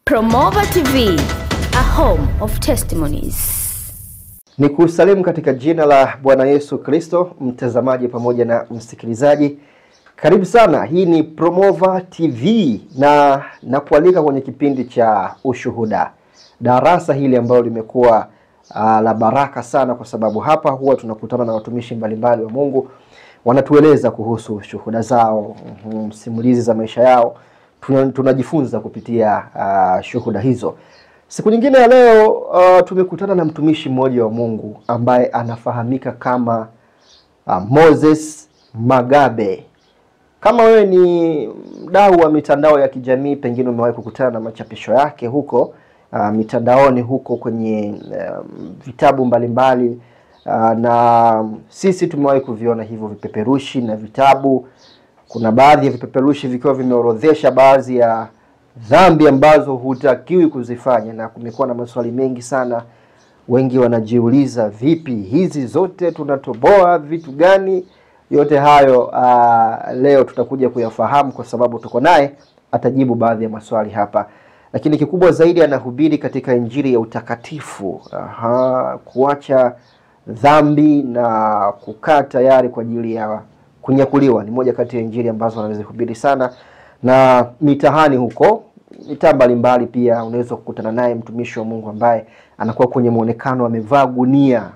Promova TV, a home of testimonies. Ni kusalimu katika jina la Bwana Yesu Kristo, mtazamaji pamoja na msikilizaji. Karibu sana, hii ni Promova TV na kualika kwenye kipindi cha ushuhuda. Darasa hili ambalo limekuwa la baraka sana, kwa sababu hapa huwa tunakutana na watumishi mbalimbali wa Mungu. Wanatueleza kuhusu shuhuda zao, simulizi za maisha yao. Tunajifunza kupitia shuhuda hizo. Siku nyingine ya leo tumekutana na mtumishi mmoja wa Mungu ambaye anafahamika kama Moses Magabe. Kama wewe ni mdau wa mitandao ya kijamii, pengine umewahi kukutana na machapisho yake huko mitandaoni, huko kwenye vitabu mbalimbali, na sisi tumewahi kuviona hivyo vipeperushi na vitabu. Kuna baadhi ya vipeperushi vikiwa vimeorodhesha baadhi ya dhambi ambazo hutakiwi kuzifanya, na kumekuwa na maswali mengi sana. Wengi wanajiuliza, vipi hizi zote tunatoboa vitu gani? Yote hayo leo tutakuja kuyafahamu, kwa sababu tuko naye atajibu baadhi ya maswali hapa. Lakini kikubwa zaidi, anahubiri katika injili ya utakatifu, kuacha dhambi na kukaa tayari kwa ajili ya kunyakuliwa. Ni moja kati ya injili ambazo anazihubiri sana, na mitahani huko, mitaa mbalimbali pia unaweza kukutana naye mtumishi wa Mungu ambaye anakuwa kwenye muonekano amevaa gunia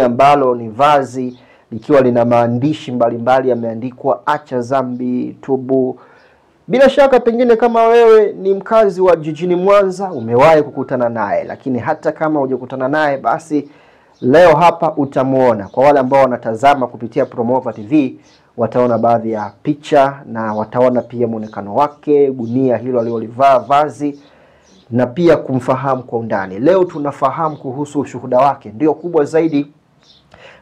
ambalo ni vazi likiwa lina maandishi mbalimbali yameandikwa acha dhambi, tubu. Bila shaka pengine kama wewe ni mkazi wa jijini Mwanza umewahi kukutana naye, lakini hata kama hujakutana naye, basi leo hapa utamuona. Kwa wale ambao wanatazama kupitia Promova TV, wataona baadhi ya picha na wataona pia muonekano wake, gunia hilo alilolivaa vazi, na pia kumfahamu kwa undani. Leo tunafahamu kuhusu ushuhuda wake, ndio kubwa zaidi,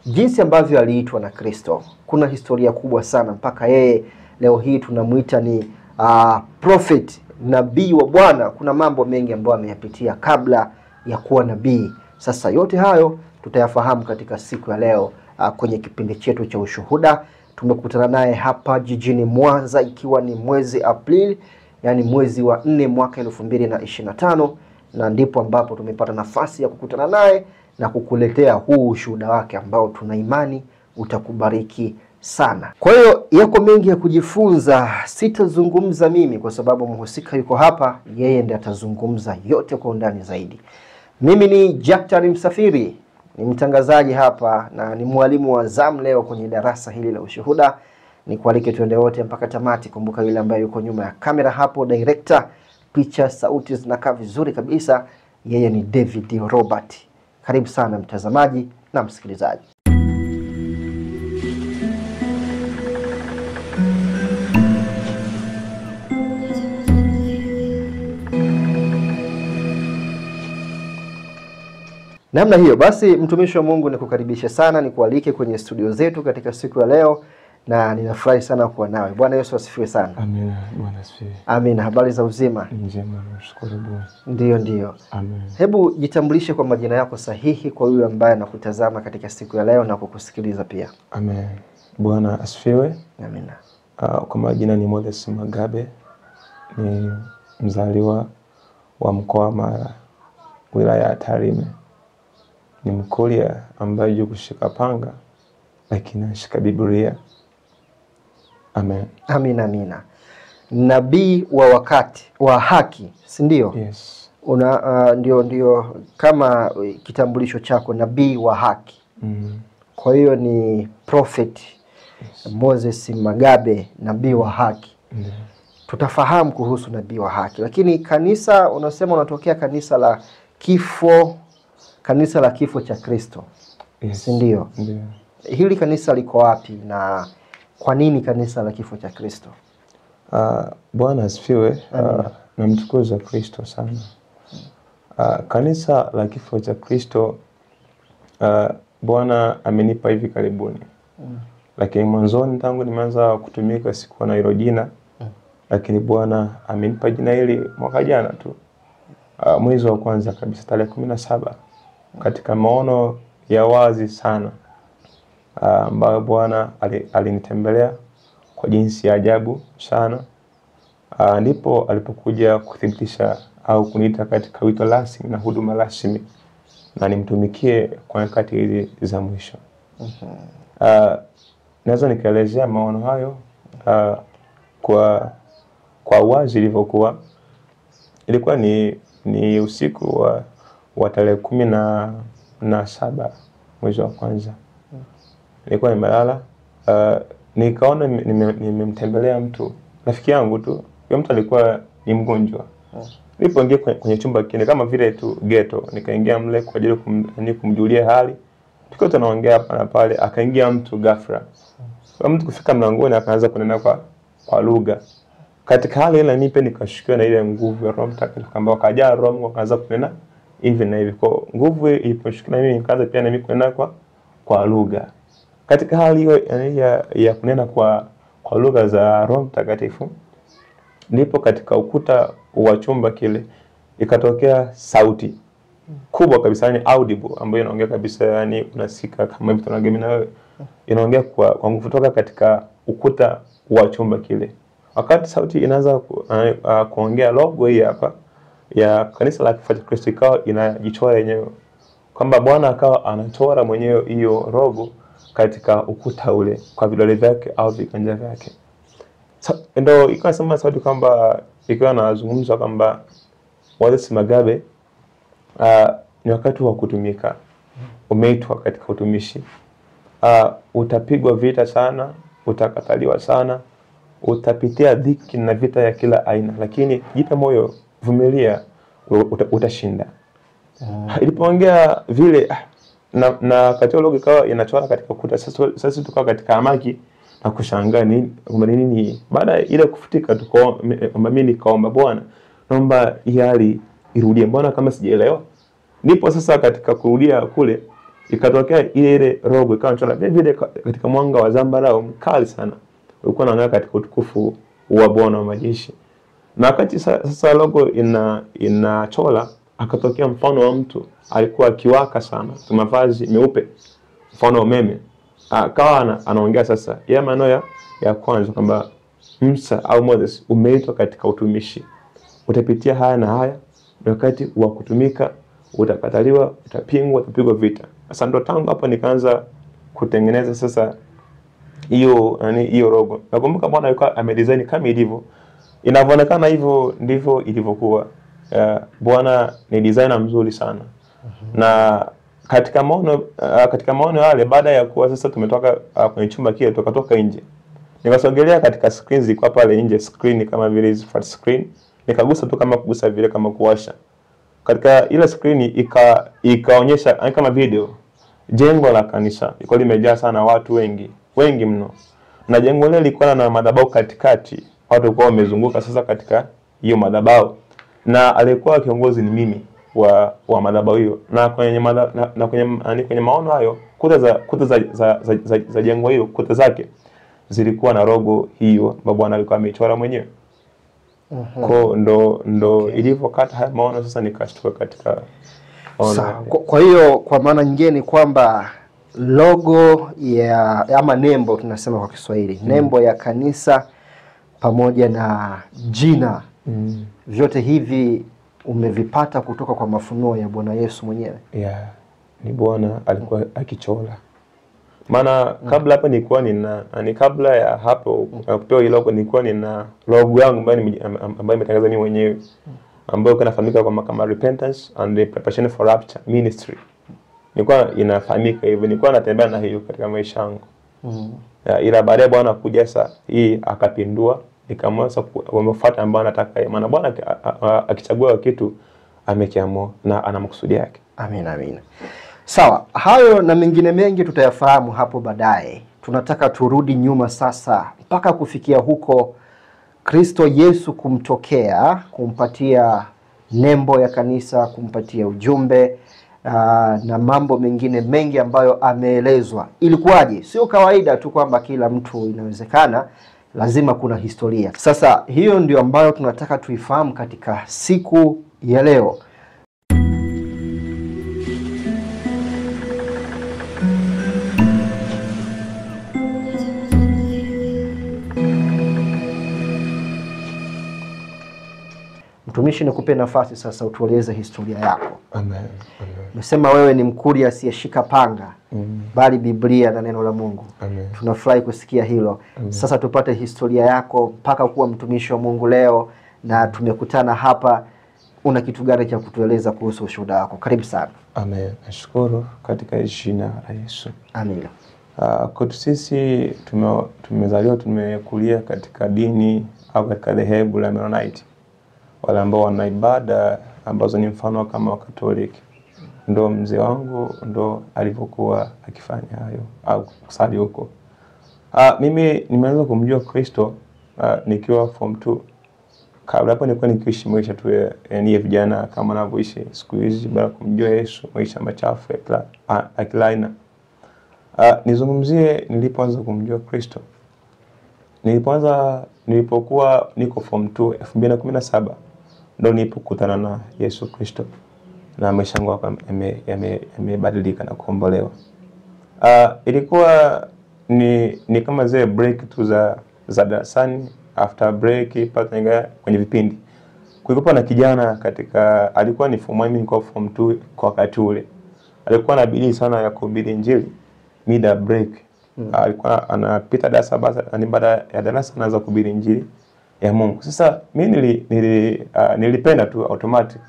jinsi ambavyo aliitwa na Kristo. Kuna historia kubwa sana mpaka yeye leo hii tunamuita ni prophet, nabii wa Bwana. Kuna mambo mengi ambayo ameyapitia kabla ya kuwa nabii. Sasa yote hayo tutayafahamu katika siku ya leo kwenye kipindi chetu cha ushuhuda. Tumekutana naye hapa jijini Mwanza, ikiwa ni mwezi Aprili, yani mwezi wa 4 mwaka 2025, na ndipo ambapo tumepata nafasi ya kukutana naye na kukuletea huu ushuhuda wake ambao tuna imani utakubariki sana. Kwa hiyo yako mengi ya kujifunza. Sitazungumza mimi kwa sababu mhusika yuko hapa, yeye ndiye atazungumza yote kwa undani zaidi. Mimi ni Jackson Msafiri, ni mtangazaji hapa na ni mwalimu wa zamu leo kwenye darasa hili la ushuhuda. Nikualike tuende wote mpaka tamati. Kumbuka yule ambaye yuko nyuma ya kamera hapo, director, picha, sauti zinakaa vizuri kabisa, yeye ni David Robert. Karibu sana mtazamaji na msikilizaji. Namna hiyo basi, mtumishi wa Mungu, nikukaribisha sana, nikualike kwenye studio zetu katika siku ya leo, na ninafurahi sana kuwa nawe. Bwana Yesu asifiwe sana. Amina. Bwana asifiwe. Amina. Habari za uzima? Njema, nashukuru Bwana. Ndio. Amen. Hebu jitambulishe kwa majina yako sahihi kwa yule ambaye anakutazama katika siku ya leo na kukusikiliza pia. Amen. Bwana asifiwe. Amina. Kwa majina ni Moses Magabe, ni mzaliwa wa mkoa wa Mara, wilaya ya Tarime. Ni Mkuria ambaye yuko kushika panga lakini anashika Biblia. Amen. Amina. Nabii wa wakati wa haki, si ndio? Yes. Ndio kama kitambulisho chako, nabii wa haki. Kwa hiyo ni prophet. Yes. Moses Magabe, nabii wa haki. Tutafahamu kuhusu nabii wa haki. Lakini kanisa, unasema unatokea kanisa la kifo, kanisa la kifo cha Kristo. Yes. Si ndio? Ndio. Hili kanisa liko wapi na kwa nini kanisa la kifo cha Kristo? Bwana asifiwe. Namtukuza Kristo sana. Kanisa la kifo cha Kristo, Bwana amenipa hivi karibuni. Lakini mwanzoni tangu nimeanza kutumika sikuwa na hilo jina. Lakini Bwana amenipa jina hili mwaka jana tu. Mwezi wa kwanza kabisa, tarehe 17, katika maono ya wazi sana ambayo Bwana alinitembelea kwa jinsi ya ajabu sana. Ndipo alipokuja kuthibitisha au kuniita katika wito rasmi na huduma rasmi na nimtumikie kwa nyakati hizi za mwisho. Naweza nikaelezea maono hayo kwa wazi ilivyokuwa. Ilikuwa ni usiku wa tarehe 17 mwezi wa kwanza. Nilikuwa nimelala, nikaona nimemtembelea mtu, rafiki yangu tu. Yule mtu alikuwa ni mgonjwa. Nilipoingia kwenye chumba kile kama vile tu ghetto, nikaingia mle kwa ajili kumjulia hali. Tukiwa tunaongea hapa na pale, akaingia mtu ghafla. Mtu kufika mlangoni akaanza kunena kwa lugha. Katika hali ile mimi nikashukiwa na ile nguvu ya Roho Mtakatifu kwamba wakajaa Roho Mungu akaanza kunena hivi na hivi. Kwa nguvu iliposhuka na mimi nikaanza pia na mimi kunena kwa lugha. Katika hali hiyo ya kunena kwa lugha za Roho Mtakatifu, ndipo katika ukuta wa chumba kile ikatokea sauti kubwa kabisa, yani audible, ambayo inaongea kabisa, yani unasika kama hivi tunaongea mimi na wewe, inaongea kwa nguvu kutoka katika ukuta wa chumba kile. Wakati sauti inaanza kuongea, logo hii hapa ya kanisa la Kifuata Kristo ikawa inajichora yenyewe, kwamba Bwana akawa anachora mwenyewe hiyo logo katika ukuta ule kwa vidole vyake au viganja vyake. Ndio ikawa sema sauti kwamba ikiwa anazungumza kwamba Wallace Magabe, ni wakati wa kutumika, umeitwa katika utumishi. Utapigwa vita sana, utakataliwa sana, utapitia dhiki na vita ya kila aina, lakini jipe moyo, vumilia, utashinda. Ilipoongea vile na katika logo ikawa inachora katika ukuta. Sasa tukawa katika amaki na kushangaa nini. Baada ile kufutika mimi nikaomba, Bwana, naomba hii hali irudie, mbona kama sijaelewa. Ndipo sasa katika kurudia kule ikatokea ile logo ikawa inachora vile katika mwanga wa zambarau mkali sana. Ulikuwa unaangaa katika utukufu wa Bwana wa majeshi. Na wakati sasa logo inachora, akatokea mfano wa mtu alikuwa akiwaka sana, mavazi meupe, mfano wa umeme. Akawa anaongea sasa ya maneno ya kwanza kwamba Musa au Moses, umeitwa katika utumishi, utapitia haya na haya, wakati wa kutumika utakataliwa, utapingwa, utapigwa vita. Sasa ndo tangu hapo nikaanza kutengeneza sasa hiyo logo. Nakumbuka Bwana alikuwa amedesign kama ilivyo, inavyoonekana hivyo ndivyo ilivyokuwa. Bwana ni designer mzuri sana. Na katika maono yale, baada ya kuwa sasa tumetoka kwenye chumba kile, tukatoka nje, nikasogelea katika screens zilikuwa pale nje, screen kama vile flat screen, nikagusa tu kama kugusa vile kama kuwasha. Katika ile screen ikaonyesha kama video jengo la kanisa. Ilikuwa limejaa sana watu wengi mno. Na jengo lile lilikuwa na madhabahu katikati. Watu walikuwa wamezunguka sasa katika hiyo madhabahu. Na alikuwa kiongozi ni mimi wa madhabahu hiyo. Na kwenye maono hayo, kuta za jengo hilo, kuta zake zilikuwa na logo hiyo ambayo Bwana alikuwa amechora mwenyewe. Kwa ndo ilivyokata haya maono sasa nikashtuka katika ono. Kwa hiyo kwa maana nyingine ni kwamba logo ya ama nembo tunasema kwa Kiswahili, nembo ya kanisa pamoja na jina, vyote hivi umevipata kutoka kwa mafunuo ya Bwana Yesu mwenyewe? Ni Bwana alikuwa akichora. Maana kabla hapa nilikuwa kabla ya hapo kupewa ile logo, nilikuwa nina logo yangu ambayo imetangaza mimi mwenyewe, ambayo inafahamika kama Repentance and the Preparation for Rapture Ministry. Nilikuwa inafahamika hivyo, nilikuwa natembea na hiyo katika maisha yangu. Ila baadaye Bwana kuja sasa hii akapindua, nikamwasa kufuata ambaye anataka yeye. Maana Bwana akichagua kitu amekiamua na ana makusudi yake. Amina. Sawa, hayo na mengine mengi tutayafahamu hapo baadaye. Tunataka turudi nyuma sasa mpaka kufikia huko Kristo Yesu kumtokea, kumpatia nembo ya kanisa, kumpatia ujumbe na mambo mengine mengi ambayo ameelezwa. Ilikuwaje? Sio kawaida tu kwamba kila mtu inawezekana, lazima kuna historia. Sasa hiyo ndio ambayo tunataka tuifahamu katika siku ya leo. Mtumishi, nikupe nafasi sasa utueleze historia yako. Amen. Umesema wewe ni Mkuria asiyeshika panga, bali Biblia na neno la Mungu. Amen. Tunafurahi kusikia hilo. Amen. Sasa tupate historia yako mpaka kuwa mtumishi wa Mungu leo na tumekutana hapa. Una kitu gani cha kutueleza kuhusu ushuhuda wako? Karibu sana. Amen. Nashukuru katika jina la Yesu. Amen. Kwetu sisi tumezaliwa, tumekulia katika dini au katika dhehebu la Mennonite. Wale ambao wana ibada ambazo ni mfano kama Wakatoliki. Ndo mzee wangu ndo alipokuwa akifanya hayo au kusali huko. Mimi nimeanza kumjua Kristo nikiwa form 2. Kabla hapo nilikuwa nikiishi maisha tu ya vijana kama ninavyoishi siku hizi bila kumjua Yesu, maisha machafu ya kilaina. Nizungumzie nilipoanza kumjua Kristo. Nilipokuwa niko form 2 2017 ndo nilipokutana na Yesu Kristo na maisha yangu yamebadilika na kuombolewa. Ilikuwa ni kama zile break tu za darasani. After break pata kwenye vipindi kulikuwa na kijana katika, alikuwa ni form 1, mimi nilikuwa form 2 kwa wakati ule. Alikuwa na bidii sana ya kuhubiri injili mida break. Alikuwa anapita darasa basi, baada ya darasa anaanza kuhubiri injili ya Mungu. Sasa mimi nilipenda tu automatic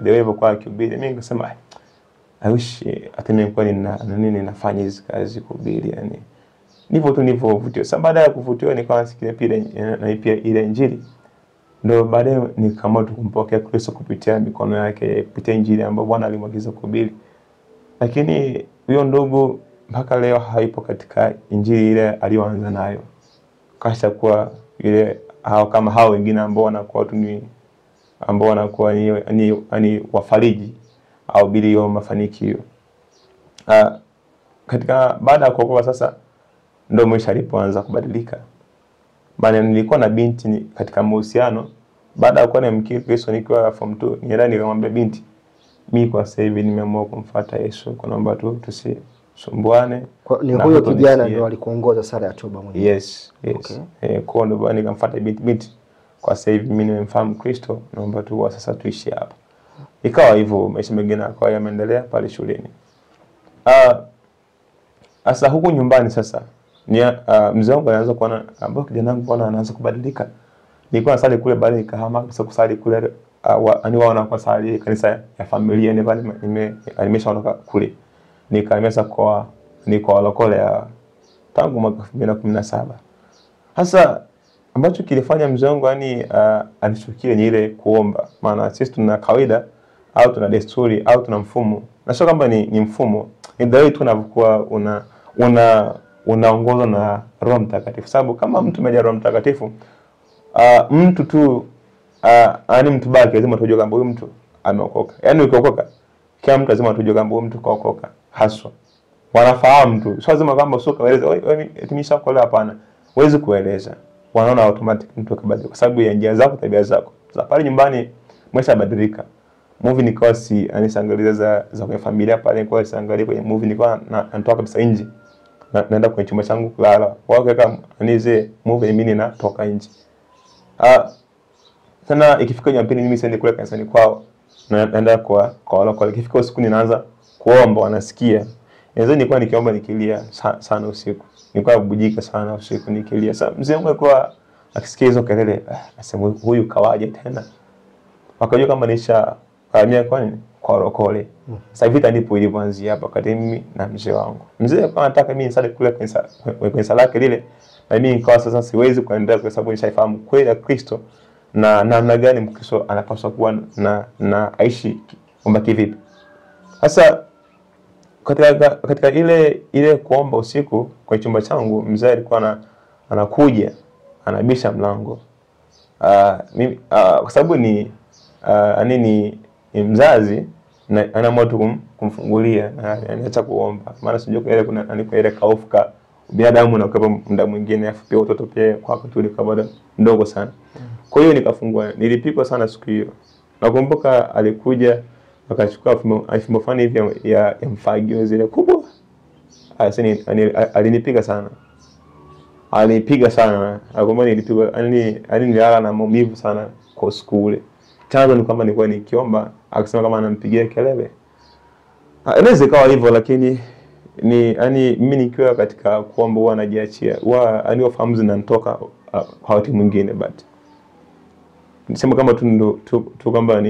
the way kwa kuhubiri. Mimi nikasema I wish hata nilikuwa nafanya hizi kazi kuhubiri, yani nipo tu nilivyovutia. Sasa baada ya kuvutiwa nikawa nasikia pia ile injili. Ndio baadaye nikaamua kumpokea Kristo kupitia mikono yake, kupitia injili ambayo Bwana alimwagiza kuhubiri. Lakini huyo ndugu mpaka leo haipo katika injili ile aliyoanza nayo. Kasha kuwa ile kama hao wengine ambao wanakuwa tu ni wafariji au bila hiyo mafanikio. Katika baada ya kuokoka sasa ndio maisha yalipoanza kubadilika. Maana nilikuwa na binti katika mahusiano. Baada ya kuwa nimemkiri Kristo nikiwa form 2, nilirani nikamwambia binti, mimi kwa sasa hivi nimeamua kumfuata Yesu, kunaomba tu tusisumbuane. Ni huyo kijana ndio alikuongoza sala ya toba mwenyewe? Yes. Okay. Kwa ndo bwana nikamfuata binti. Kwa sasa hivi mimi nimemfahamu Kristo, naomba tu sasa tuishi hapa. Ikawa hivyo, maisha mengine yakawa yameendelea pale shuleni. Sasa huko nyumbani sasa mzee wangu anaanza kuona ambao kijana wangu bwana anaanza kubadilika. Nilikuwa nasali kule bali nikahama kusali kule wao wanakuwa sali kanisa ya familia, nimeshaondoka kule. Nikahamia kwa walokole tangu mwaka 2017. Sasa ambacho kilifanya mzee wangu anichukie ni ile kuomba. Maana sisi tuna kawaida au tuna desturi au tuna mfumo. Na sio kwamba ni mfumo. Ni dai tu unavyokuwa unaongozwa na Roho Mtakatifu. Sababu kama mtu amejaa Roho Mtakatifu, mtu tu mtu baki lazima tujue kwamba huyu mtu ameokoka. Yaani ukiokoka, kila mtu lazima tujue kwamba huyu mtu kaokoka haswa. Wanafahamu tu. Sio lazima kwamba usoka waeleze, wewe tumisha kwa hapana. Huwezi kueleza. Wanaona automatic mtu kabadilika kwa sababu ya njia zako, tabia zako. Sasa pale nyumbani maisha badilika. Movie nikawa anisangalia za kwa familia pale, nilikuwa siangalia kwenye movie, nilikuwa natoka kabisa nje. Naenda kwenye chumba changu kulala. Wao kaka anize movie mimi natoka nje. Sana ikifika Jumapili mimi siende kule kanisani kwao. Naenda kwa wale ikifika usiku ninaanza kuomba, wanasikia. Yanzo nilikuwa nikiomba nikilia sana usiku. Nilikuwa bujika sana usiku nikilia. Sasa mzee wangu alikuwa akisikia hizo kelele, nasema huyu kawaje tena. Wakajua kama nisha kaamia kwa lokole. Sasa vita ndipo ilipoanzia hapa kati mimi na mzee wangu. Mzee alikuwa anataka mimi nisale kule kwenye lake lile, na mimi nikawa sasa siwezi kuendelea kwa sababu nishafahamu kweli ya Kristo na namna gani Mkristo anapaswa kuwa na aishi kwamba kivipi. Sasa katika ile kuomba usiku kwa chumba changu, mzee alikuwa anakuja anabisha mlango. Mimi kwa sababu ni mzazi na anaamua tu kumfungulia na anaacha kuomba. Maana sijui kwa ile kaufuka binadamu na kwa muda mwingine afu pia watoto pia kwa wakati ule bado ndogo sana. Kwa hiyo nikafungua, nilipigwa sana siku hiyo. Nakumbuka alikuja akachukua fimbo fani hivi ya mfagio zile kubwa. Alinipiga sana. Alinipiga sana. Nakumbuka nilipigwa, nilala na maumivu sana kwa siku ule. chanzo ni kwamba nilikuwa nikiomba, akisema kama anampigia kelele. Inaweza ikawa hivyo, lakini yani mimi nikiwa katika kuomba huwa najiachia, huwa ani ufahamu zinanitoka kwa watu mwingine, but nisema kama tu kwamba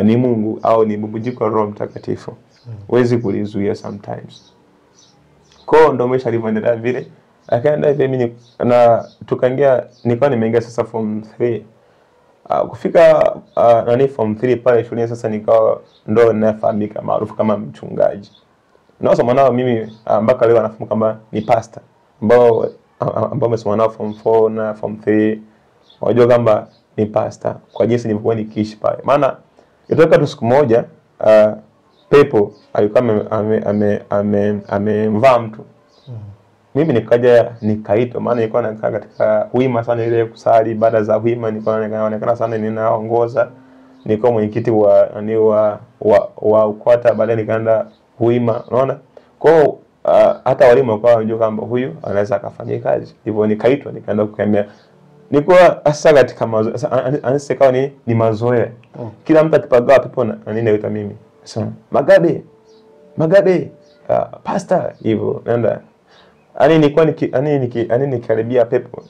ni Mungu au ni bubujiko la Roho Mtakatifu. Huwezi kulizuia sometimes. Kwa ndo maisha alivyoendelea vile. Akaenda hivi mimi na tukaingia, nilikuwa nimeingia sasa form 3. Kufika form 3 pale shuleni sasa nikawa ndo ninafahamika maarufu kama mchungaji. Na sasa mwanao mimi mpaka leo anafahamu kama ni pastor. Ambao wamesoma nao form 4 na form 3 wajua kama ni pastor kwa jinsi nilivyokuwa nikiishi pale. Maana itoka tu siku moja pepo alikuwa amemvaa mtu. Mimi nikaja nikaitwa, maana nilikuwa nakaa katika wima sana ile kusali, baada za wima nilikuwa naonekana sana ninaongoza, nilikuwa mwenyekiti wa ukwata, baadaye nikaenda wima, unaona. Kwa hata walimu wakawa wanajua kwamba huyu anaweza akafanya kazi. Hivyo nikaitwa, nikaenda kukemea. Nilikuwa hasa katika mazoea, anasema ni mazoea. Kila mtu akipagawa pepo na nini anaita mimi. Sasa Magabe, pastor hivyo naenda. Nilikuwa nikaribia pepo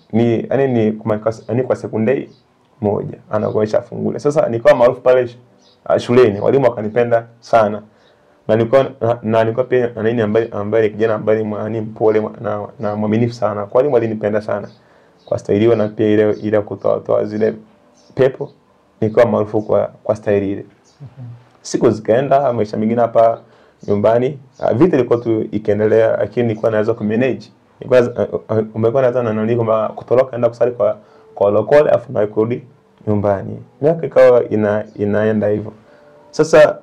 ni kwa sekunde moja anakuacha fungule. Sasa nilikuwa maarufu pale shuleni, walimu wakanipenda sana. Na nilikuwa pia nini ambaye kijana ambaye ni mpole na mwaminifu sana. Kwa walimu walinipenda sana kwa staili na pia ile kutoa zile pepo. Nilikuwa maarufu kwa staili ile. Siku zikaenda, maisha mengine hapa nyumbani, vita ilikuwa tu ikiendelea, lakini nilikuwa naweza kumanage. Umekuwa naweza na nani kwamba kutoroka enda kusali kwa lokole afu na kurudi nyumbani. Miaka ikawa inaenda hivyo. Sasa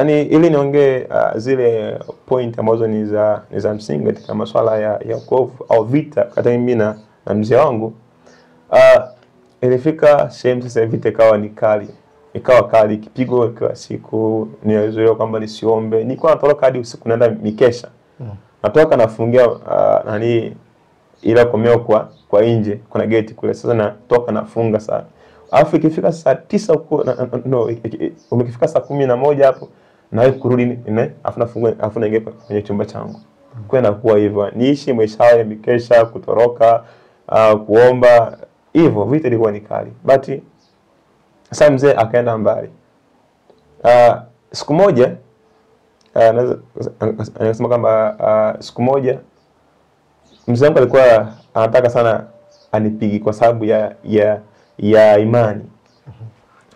ili niongee zile point ambazo ni za msingi katika masuala ya wokovu au vita kati mimi na mzee wangu, ilifika sehemu sasa vita ikawa kali kipigo kwa siku. Nielezewa kwamba nisiombe, nilikuwa natoroka hadi usiku naenda mikesha. Natoka nafungia ila komeo kwa nje, kuna gate kule. Sasa natoka nafunga sana. Alafu ikifika saa 9 huko umekifika saa 11 hapo na kurudi afu nafunga afu naingia kwenye chumba changu. Kwa inakuwa hivyo. Niishi maisha ya mikesha, kutoroka, kuomba, hivyo vita ilikuwa ni kali. But sasa mzee akaenda mbali. Siku moja anasema kwamba siku moja mzee wangu alikuwa anataka sana anipigi kwa sababu ya imani.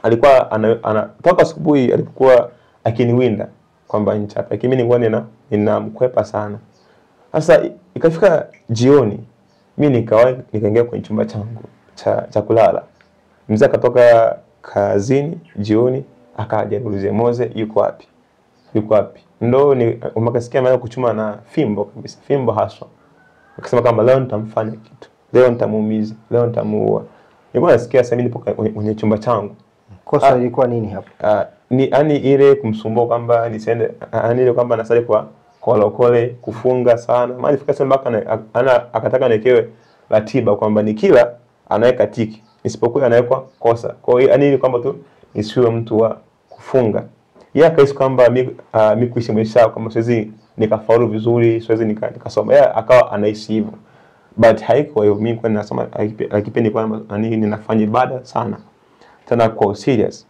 Alikuwa anatoka asubuhi alikuwa akiniwinda kwamba nchapa, lakini mimi nilikuwa ninamkwepa sana. Sasa ikafika jioni, mimi nikaingia kwenye chumba changu cha kulala. Mzee akatoka kazini jioni akaja niulize, Moze yuko wapi? Ndo umakasikia maana kuchuma na fimbo kabisa, fimbo haswa. Akasema kama leo nitamfanya kitu, leo nitamuumiza, leo nitamuua. Nilikuwa nasikia sasa mimi nipo kwenye chumba changu. Kosa ilikuwa nini hapo? Ni ile kumsumbua kwamba nisiende, ile kwamba nasali kwa lokole, kufunga sana. Maana ifika sema mpaka akataka niekewe ratiba kwamba nikila anaweka tiki, isipokuwa anawekwa kosa. Kwa hiyo ile kwamba tu nisiwe mtu wa kufunga. Yeye akahisi kwamba mimi kuishi maisha kama siwezi nikafaulu vizuri, siwezi nikasoma. Yeye akawa anaishi hivyo. But haiko hivyo. Mimi kwa ninasoma akipendi kwa ninafanya ibada sana. Tena kwa serious.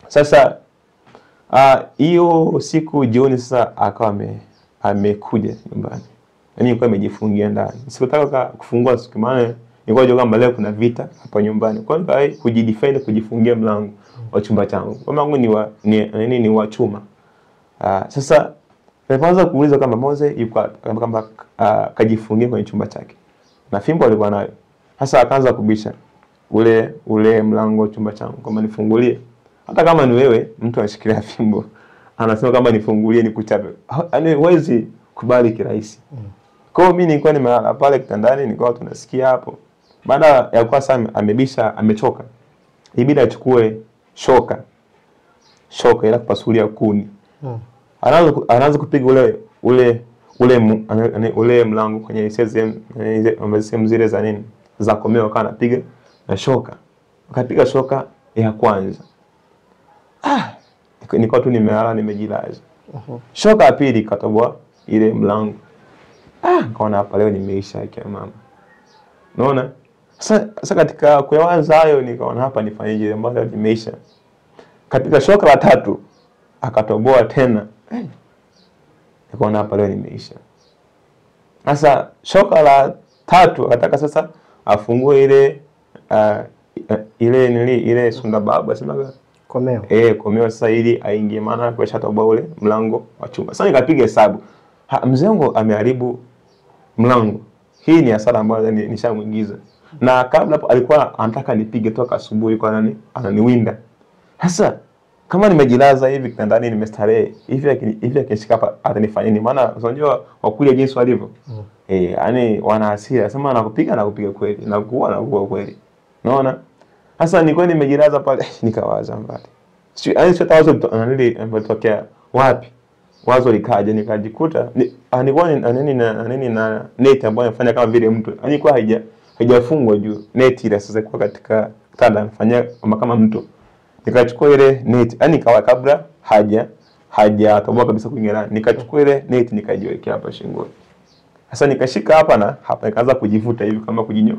Sasa hiyo siku jioni sasa akawa amekuja nyumbani. Nilikuwa nimejifungia ndani. Sikutaka kufungua siku, maana nilikuwa najua kwamba leo kuna vita hapa nyumbani. Kwa hiyo kujidefend, kujifungia mlango wa chumba changu. Kwa mlango ni wa chuma. Sasa nilianza kuuliza kama Moze yuko kama kajifungia kwenye chumba chake. Na fimbo alikuwa nayo. Sasa akaanza kubisha ule mlango wa chumba changu kama nifungulie. Hata kama ni wewe mtu anashikilia fimbo, anasema kama nifungulie nikuchape. Yaani huwezi kubali kirahisi. Kwa hiyo mimi nilikuwa nimelala pale kitandani, nilikuwa tunasikia hapo. Baada ya kuwa sasa amebisha, amechoka, ibidi achukue shoka ila kupasulia kuni. Anaanza kupiga ule mlango kwenye sehemu zile za nini za komeo, kana anapiga na shoka. Akapiga shoka ya kwanza. Nilikuwa tu nimelala nimejilaza. Shoka ya pili ikatoboa ile mlango. Nikaona hapa leo nimeisha kia mama. Unaona? Sasa katika kuanza hayo nikaona hapa nifanyeje ambapo nimeisha. Katika shoka la tatu akatoboa tena. Nikaona hapa leo nimeisha. Sasa shoka la tatu akataka sasa afungue ile sunda baba sema komeo. Komeo sasa ili aingie maana kwa shatoboa ule mlango wa chumba. Sasa nikapiga hesabu. Mzee wangu ameharibu mlango. Hii ni hasara ambayo nishamuingiza. Na kabla hapo alikuwa anataka nipige toka asubuhi kwa nani? Ananiwinda. Sasa kama nimejilaza hivi kitandani nimestarehe, hivi akishika hapa atanifanya nini? Maana unajua wakulia jinsi walivyo. Yani wana hasira. Sema nakupiga kweli, nakuua kweli. Unaona? Sasa nilikuwa nimejilaza pale nikawaza mbali. Sio tawazo nilitokea wapi? Wazo likaja nikajikuta nilikuwa na net ambayo inafanya kama vile mtu. Alikuwa haijafungwa juu. Net ile sasa kwa katika kitanda nafanya kama mtu. Nikachukua ile net, kawa kabla hajatoboa kabisa kuingia. Nikachukua ile net nikajiwekea hapa shingoni. Sasa nikashika hapa na hapa nikaanza kujivuta hivi kama kujinyoa.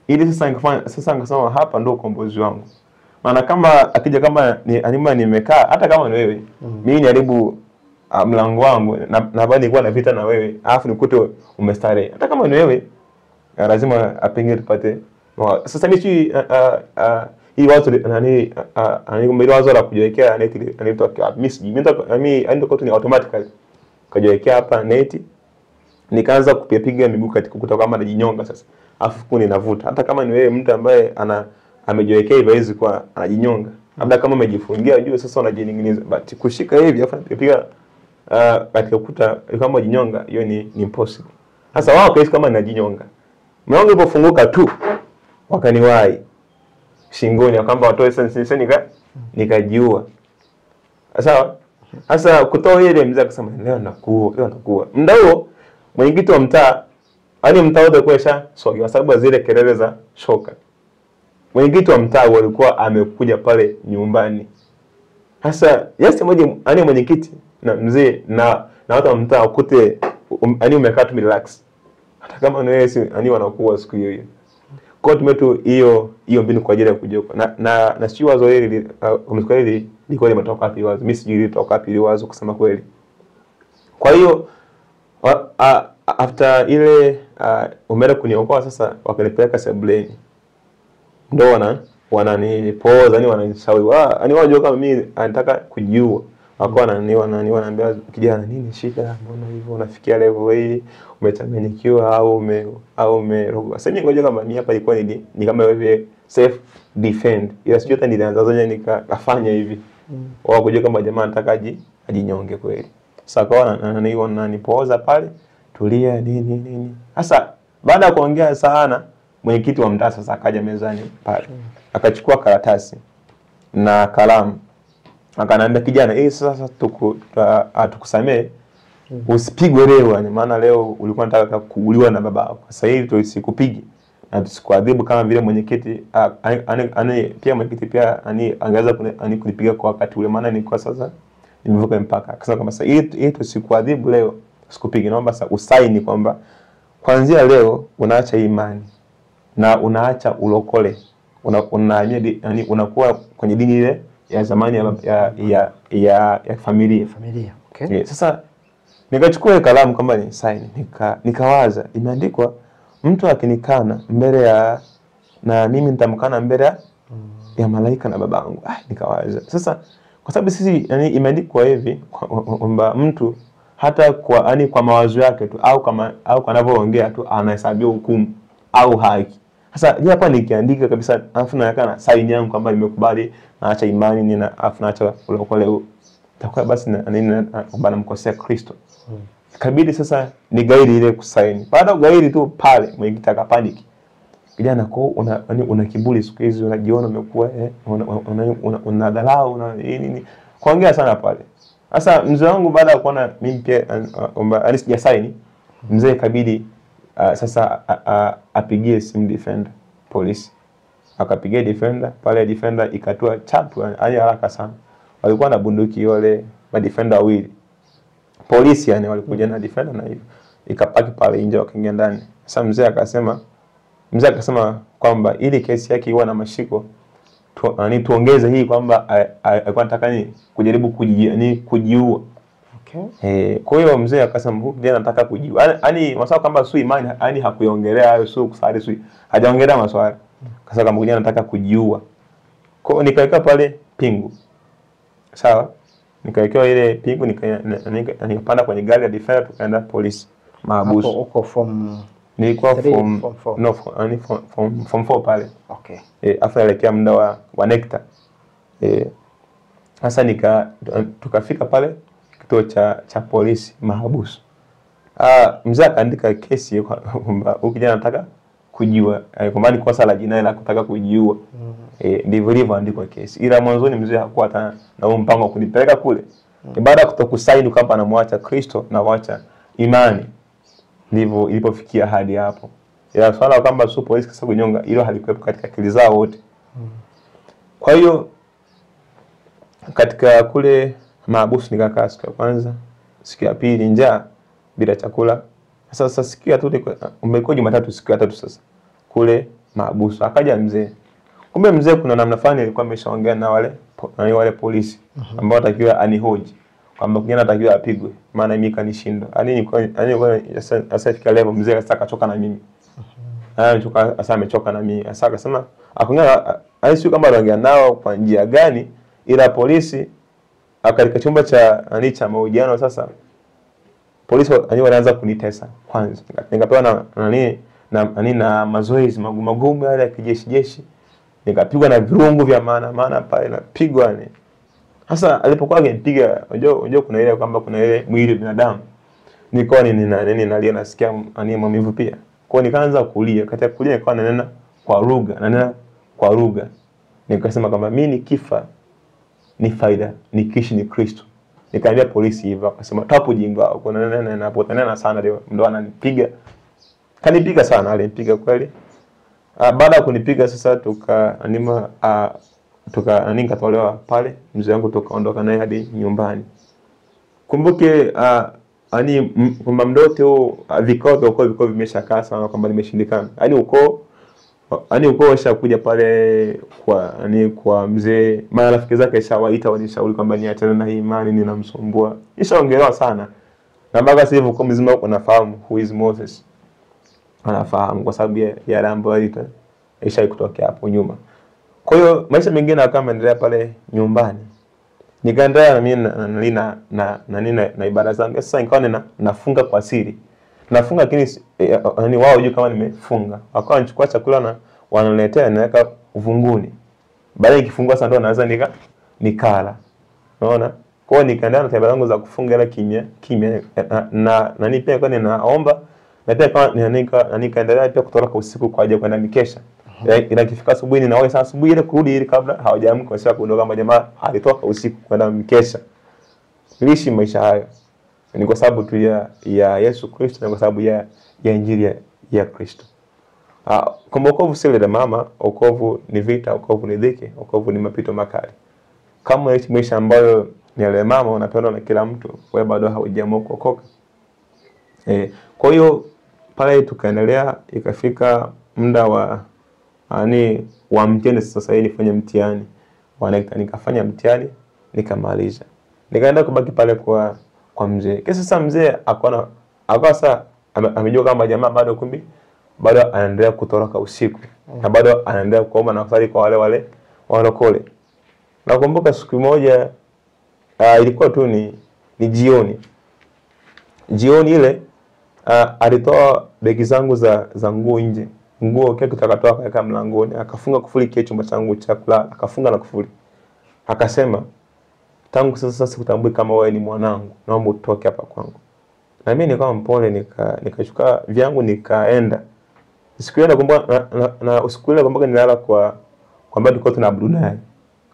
Ili sasa nikasema hapa ndio ukombozi wangu. Maana kama akija kama nimekaa hata kama ni wewe, mimi niharibu mlango wangu na bado nilikuwa na vita na wewe, alafu nikute umestarehe. Hata kama ni wewe, lazima apenge tupate. Sasa mimi hii watu wazo la kujiwekea neti nilitoka mimi ndio ni automatically kujiwekea hapa neti, nikaanza kupiga miguu katika ukuta kama najinyonga sasa, afu kuni navuta. Hata kama ni wewe mtu ambaye amejiwekea hivyo hizi kwa anajinyonga, labda kama umejifungia juu sasa unajininginiza, but kushika hivi afu piga katika ukuta kama unajinyonga, hiyo ni impossible. Sasa wao kesi kama ninajinyonga, mlango ulipofunguka tu wakaniwahi shingoni kwamba watoe sasa nikajiua. Sawa? Sasa kutoa ile mzee akasema leo nakuua. Muda huo mwenyekiti wa mtaa, mtaa wote kwesha sogi kwa sababu zile kelele za shoka. Mwenyekiti wa mtaa walikuwa amekuja pale nyumbani. Sasa mwenyekiti na mzee na watu wa mtaa ukute umekaa tu relax. Hata kama ni wewe wanakuwa siku hiyo. Kwa tumetu hiyo mbinu kwa ajili ya kujoka. Na sio wazo hili umeskweli liko limetoka wapi wazo. Mimi sijui litoka wapi ile wazo kusema kweli. Kwa hiyo after ile umeenda kuniokoa sasa wakanipeleka sebuleni. Ndio wananipoza wananishauri wajua kama mimi anataka kujiua. Wako wananiambia kijana nini shida, mbona hivyo unafikia level hii, umechanganyikiwa au umerogwa. Sasa ngoja kama mimi hapa ilikuwa ni kama wewe self defend. Ila sio hata nilianza nikafanya hivi. Wao kujua kama jamaa anataka ajinyonge kweli. Sasa kwa wananipoza pale, tulia nini. Sasa baada ya kuongea sana, mwenyekiti wa mtaa sasa akaja mezani pale. Akachukua karatasi na kalamu. Akaniambia kijana, sasa tukusamee. Usipigwe leo, maana leo ulikuwa unataka kuuliwa na babako. Sasa hivi tusikupige na tusikuadhibu kama vile mwenyekiti pia mwenyekiti pia angeweza kunipiga kwa wakati ule, maana nilikuwa sasa nimevuka mpaka. Akasema kama sasa hii tusikuadhibu leo, usikupige. Naomba sasa usaini kwamba kuanzia leo unaacha imani na unaacha ulokole. Unakuwa kwenye dini ile ya zamani ya familia. Okay. Sasa nikachukua kalamu kama ni sign, nikawaza imeandikwa mtu akinikana mbele ya na mimi nitamkana mbele ya malaika na babangu. Nikawaza. Sasa kwa sababu sisi imeandikwa hivi kwamba mtu hata kwa mawazo yake tu au anavyoongea tu anahesabiwa hukumu au haki. Sasa hapa nikiandika kabisa afu naweka sign yangu kwamba nimekubali naacha imani na afu naacha ulokole, itakuwa basi kwamba namkosea Kristo. Kabidi sasa ni gairi ile kusaini. Baada ya gairi tu pale mwenyekiti akapanic. Kijana una kiburi siku hizi, unajiona umekuwa unadharau na nini. Kuongea sana pale. Sasa mzee wangu baada ya kuona mimi pia kwamba sijasaini, mzee kabidi sasa apigie simu defender polisi. akapigia defender, pale defender ikatua chapu yani haraka sana. Walikuwa na bunduki wale madefender wawili. Polisi yani walikuja na defender na hivyo. Ikapaki pale nje wakaingia ndani. Sasa mzee akasema kwamba ili kesi yake iwe na mashiko tuongeze hii kwamba alikuwa anataka ni kujaribu kujiua. Okay. Kwa hiyo mzee akasema huyu ndiye anataka kujiua. Yaani maswala kwamba sio imani, yaani hakuiongelea hayo, sio kusali, sio. Hajaongelea maswala. Akasema kama huyu anataka kujiua. Kwa hiyo nikaweka pale pingu. Sawa? Nikawekewa ile pingu nikapanda kwenye gari ya defender tukaenda polisi. Mahabusu. Hapo uko form nilikuwa form 4 pale. Okay. After elekea muda wa nectar. Sasa tukafika pale kituo cha polisi Mahabusu. Mzee akaandika kesi kwamba ukija anataka kujiua, kwamba ni kosa la jinai la kutaka kujiua. Ndivyo ilivyoandikwa kesi. Ila mwanzoni mzee hakuwa hata na mpango wa kunipeleka kule. Baada ya kutokusaini kwamba anamwacha Kristo na waacha imani, ndivyo ilipofikia hadi hapo. Ya swala kwamba sio polisi kasa kunyonga, hilo halikuwepo katika akili zao wote. Kwa hiyo katika kule Mahabusu nikakaa siku ya kwanza, siku ya pili njaa bila chakula. Sasa siku ya tatu umekuwa Jumatatu, siku ya tatu sasa kule Mahabusu akaja mzee. Kumbe mzee kuna namna fulani alikuwa ameshaongea na wale polisi ambao watakiwa anihoji kwamba kijana atakiwa apigwe maana mimi kanishinda. Sasa fika level mzee akachoka na mimi. Sasa amechoka na mimi. Sasa akasema akongea sio kama anaongea nao kwa njia gani, ila polisi katika chumba cha mahojiano. Sasa polisi wanaanza kunitesa kwanza. Nikapewa na mazoezi magumu yale ya kijeshi. Nikapigwa na virungu vya maana pale napigwa ni. Sasa alipokuwa akinipiga, unajua kuna ile kwamba kuna ile mwili wa binadamu. Nilikuwa nalia nasikia maumivu pia. Kwa hiyo nikaanza kulia. Katika kulia nilikuwa nanena kwa lugha. Nikasema kwamba mimi nikifa ni faida, nikiishi ni Kristo. Nikaambia polisi hivyo, akasema tapu jinga huko na sana ndio ananipiga. Kanipiga sana, alinipiga kweli. Baada ya kunipiga sasa nikatolewa pale, mzee wangu tukaondoka naye hadi nyumbani. Kumbuke kwamba mdoto vikao vimeshakaa sana kwamba nimeshindikana. Yaani ukoo washakuja pale kwa mzee, maana rafiki zake shawaita wanishauri kwamba niachane na hii imani ninamsumbua. Ishaongelewa sana. Na mpaka sasa hivi kwa mzima unafahamu who is Moses. Anafahamu kwa sababu ya rambo alita kutokea hapo nyuma. Kwa hiyo maisha mengine kama endelea pale nyumbani. Nikaendelea na mimi na ibada zangu. Sasa nikawa nafunga kwa siri. Nafunga lakini wao hujui kama nimefunga. Wakawa wanachukua chakula na wananiletea naweka uvunguni. Baada ya kifungua sasa ndo naanza nikala. Unaona? Kwa hiyo nikaendelea na ibada zangu za kufunga ile kimya na pia kwa ninaomba na pia kama nikaendelea pia kutoka usiku kwa ajili ya kwenda mikesha. Inakifika asubuhi na wao sasa asubuhi ile kurudi ili kabla hawajaamka sasa kuondoka kama jamaa alitoka usiku kwenda mikesha. Niliishi maisha hayo. Ni kwa sababu tu ya Yesu Kristo na kwa sababu ya injili ya Kristo. Kama wokovu si ile mama, wokovu ni vita, wokovu ni dhiki, wokovu ni mapito makali. Kama ile maisha ambayo ni ile mama unapendwa na kila mtu, wewe bado haujaamua kuokoka. Kwa hiyo pale tukaendelea ikafika muda wa mtihani sasa ili nifanye mtihani. Nikafanya mtihani nikamaliza. Nikaenda kubaki pale kwa mzee. Kisa sasa mzee akawa sasa amejua kama jamaa bado anaendelea kutoroka usiku. Na bado anaendelea kuomba na kusali kwa wale walokole. Nakumbuka siku moja ilikuwa tu ni jioni. Jioni ile alitoa begi zangu za nguo nje. Nguo kile tutakatoa kaweka mlangoni, akafunga kufuli kile chumba changu cha kulala, akafunga na kufuli. Akasema, tangu sasa sikutambui kama wewe ni mwanangu, naomba utoke hapa kwangu. Na mimi nikawa mpole nikachukua vyangu nikaenda. Siku ile nakumbuka nilala kwa kwamba tulikuwa tunaabudu naye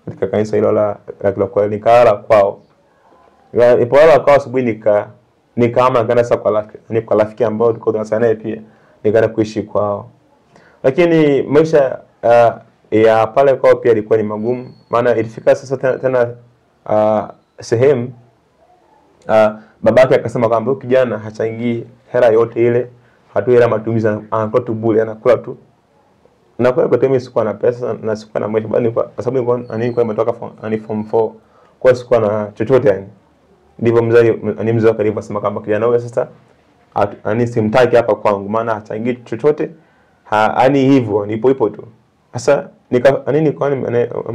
katika kanisa hilo la kwa nikalala kwao. Nilipolala kwao asubuhi nikaama nikaenda sasa kwa rafiki ambao tulikuwa tunasana naye pia nikaenda kuishi kwao. Lakini maisha ya pale kwao pia ilikuwa ni magumu, maana ilifika sasa tena sehemu babake akasema kwamba huyu kijana hachangii hela yote ile, hatoi hela matumizi, anakuwa tu bure, anakula tu. Na kwa hiyo mimi sikuwa na pesa na sikuwa na maisha, bali kwa sababu nilikuwa nimetoka form 4, kwa sikuwa na chochote yani. Ndivyo mzee wake alivyosema kwamba kijana huyu sasa simtaki hapa kwangu, maana hachangii chochote, yani hivyo nipo tu. Sasa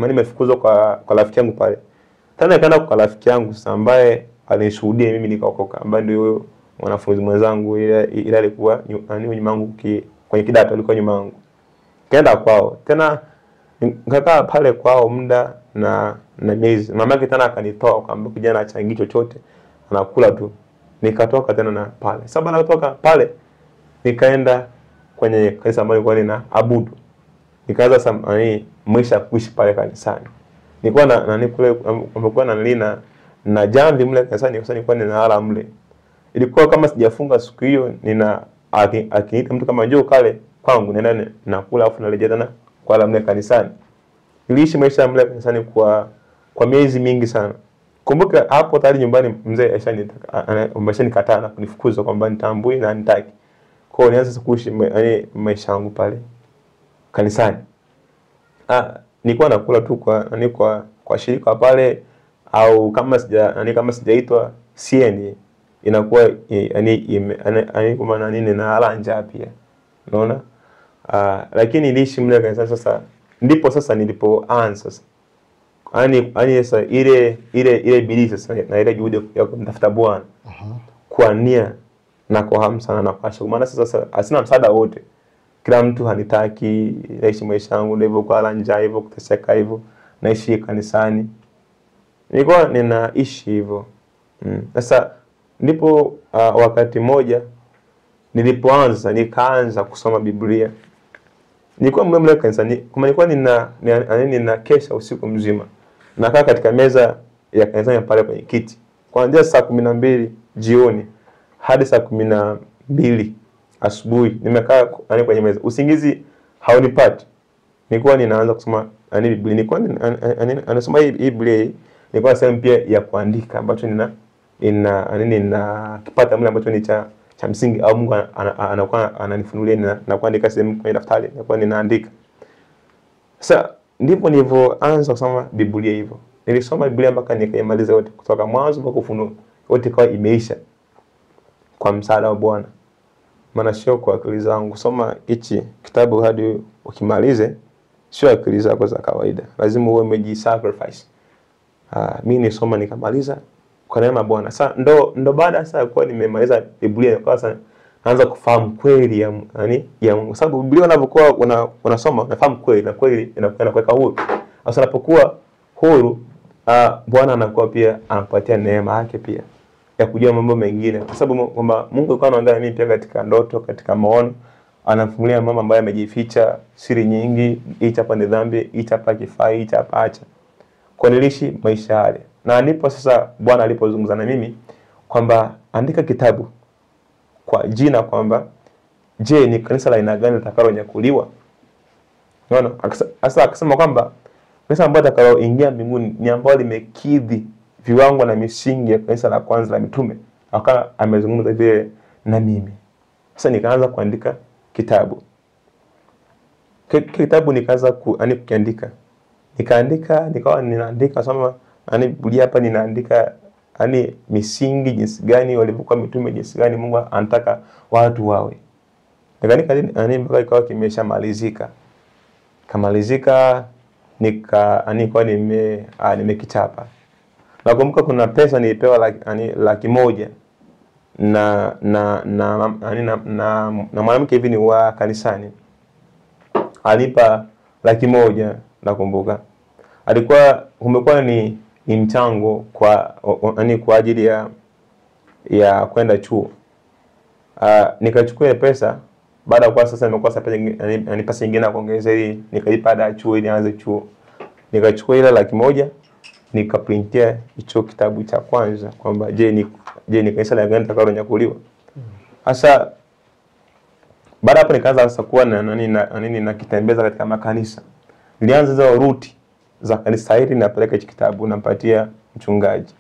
nimefukuzwa kwa rafiki yangu pale. Tena nikaenda kwa rafiki yangu sasa ambaye alishuhudia mimi nikaokoka, ambaye ndio mwanafunzi mwenzangu ile alikuwa nyuma yangu kwenye kidato, alikuwa nyuma yangu. Kaenda kwao. Tena nikakaa pale kwao muda na miezi. Mamake tena akanitoa kwamba kijana achangii chochote, anakula tu. Nikatoka tena na pale. Sasa baada kutoka pale nikaenda kwenye kanisa ambalo nilikuwa ninaabudu. Nikaanza maisha kuishi pale kanisani. Nilikuwa nilikuwa na jamvi mle kanisani, kwa sababu nilikuwa ninalala mle. Ilikuwa kama sijafunga siku hiyo, akiniita mtu kama njoo kale kwangu, nenda nakula afu narejea tena kwa mle kanisani. Niliishi maisha mle kanisani kwa miezi mingi sana. Kumbuka hapo tayari nyumbani mzee ameshanikataa na kunifukuza kwamba nitambui na nitaki. Kwa hiyo nianza kuishi maisha yangu pale kanisani. Nilikuwa nakula tu kwa shirika pale, au kama sijaitwa siendi, inakuwa kwa maana nini na ala njaa pia. Unaona? Lakini niliishi mle kanisani. Sasa ndipo sasa nilipoanza sasa sasa ile bidii sasa na ile juhudi ya kumtafuta Bwana kwa nia na kwa hamu sana na pasha. Maana sasa asina msaada wote, kila mtu hanitaki, naishi maisha yangu ndivyo kwa ala njaa hivyo, kuteseka hivyo, naishi kanisani, nilikuwa ninaishi hivyo. Sasa ndipo wakati moja nikaanza kusoma Biblia. Nilikuwa mle kanisani, kama nilikuwa nina kesha usiku mzima. Nakaa katika meza ya kanisani pale kwenye kiti. Kuanzia saa 12 jioni hadi saa 12 asubuhi nimekaa kwenye meza. Usingizi haunipati. Nilikuwa ninaanza kusoma Biblia. Nilikuwa anasoma hii Biblia. Nilikuwa sehemu pia ya kuandika ambacho nina kipata mle ambacho ni cha msingi, au Mungu anakuwa ananifunulia na kuandika sehemu kwenye daftari, nilikuwa ninaandika. Sasa ndipo nilivyoanza kusoma Biblia hivyo. Nilisoma Biblia mpaka nikaimaliza yote kutoka mwanzo mpaka Ufunuo. Yote kwa imeisha kwa msaada wa Bwana. Maana sio kwa akili zangu. Soma hichi kitabu hadi ukimalize, sio akili zako za kawaida. Lazima uwe umejisacrifice. Mimi nisoma nikamaliza kwa neema ya Bwana. Sasa ndo baada sasa kwa nimemaliza Biblia, kwa sasa naanza kufahamu kweli ya Mungu. Sababu Biblia unapokuwa unasoma unafahamu kweli, na kweli inakuweka huru. Sasa unapokuwa huru, Bwana anakuwa pia anakupatia neema yake pia ya kujua mambo mengine, kwa sababu kwamba Mungu alikuwa anaangalia mimi pia katika ndoto, katika maono, anafungulia mambo ambayo yamejificha, siri nyingi, hichi hapa ni dhambi, hichi hapa kifai, hichi hapa acha. Kwa niliishi maisha yale. Na ndipo sasa Bwana alipozungumza na mimi kwamba andika kitabu kwa jina kwamba je, ni kanisa la aina gani litakalonyakuliwa? Unaona? Sasa akasema kwamba kanisa ambalo litakaloingia mbinguni ni ambalo limekidhi viwango na misingi ya kanisa la kwanza la mitume. Akawa amezungumza vile na mimi. Sasa nikaanza kuandika kitabu. Kitabu nikaanza kuandika. Nikawa ninaandika soma Biblia hapa, ninaandika misingi, jinsi gani walivyokuwa mitume, jinsi gani Mungu anataka watu wawe. Nikaandika mpaka ikawa kimeshamalizika. Kamalizika kwa nimekichapa. Nakumbuka kuna pesa nilipewa $100,000 na mwanamke hivi ni wa kanisani. Alipa $100,000 nakumbuka. Kumekuwa ni mchango kwa ajili ya kwenda chuo. Nikachukua pesa baada kwa sasa nimekuwa pesa nyingine na kuongeza ili nikalipa ada ya chuo ili aanze chuo. Nikachukua ile $100,000 nikaprintia hicho kitabu cha kwanza kwamba je ni kanisa la gani litakalonyakuliwa. Sasa baada hapo nikaanza sasa kuwa na kitembeza katika makanisa. nilianza hizo ruti za kanisa hili, napeleka hichi kitabu nampatia mchungaji.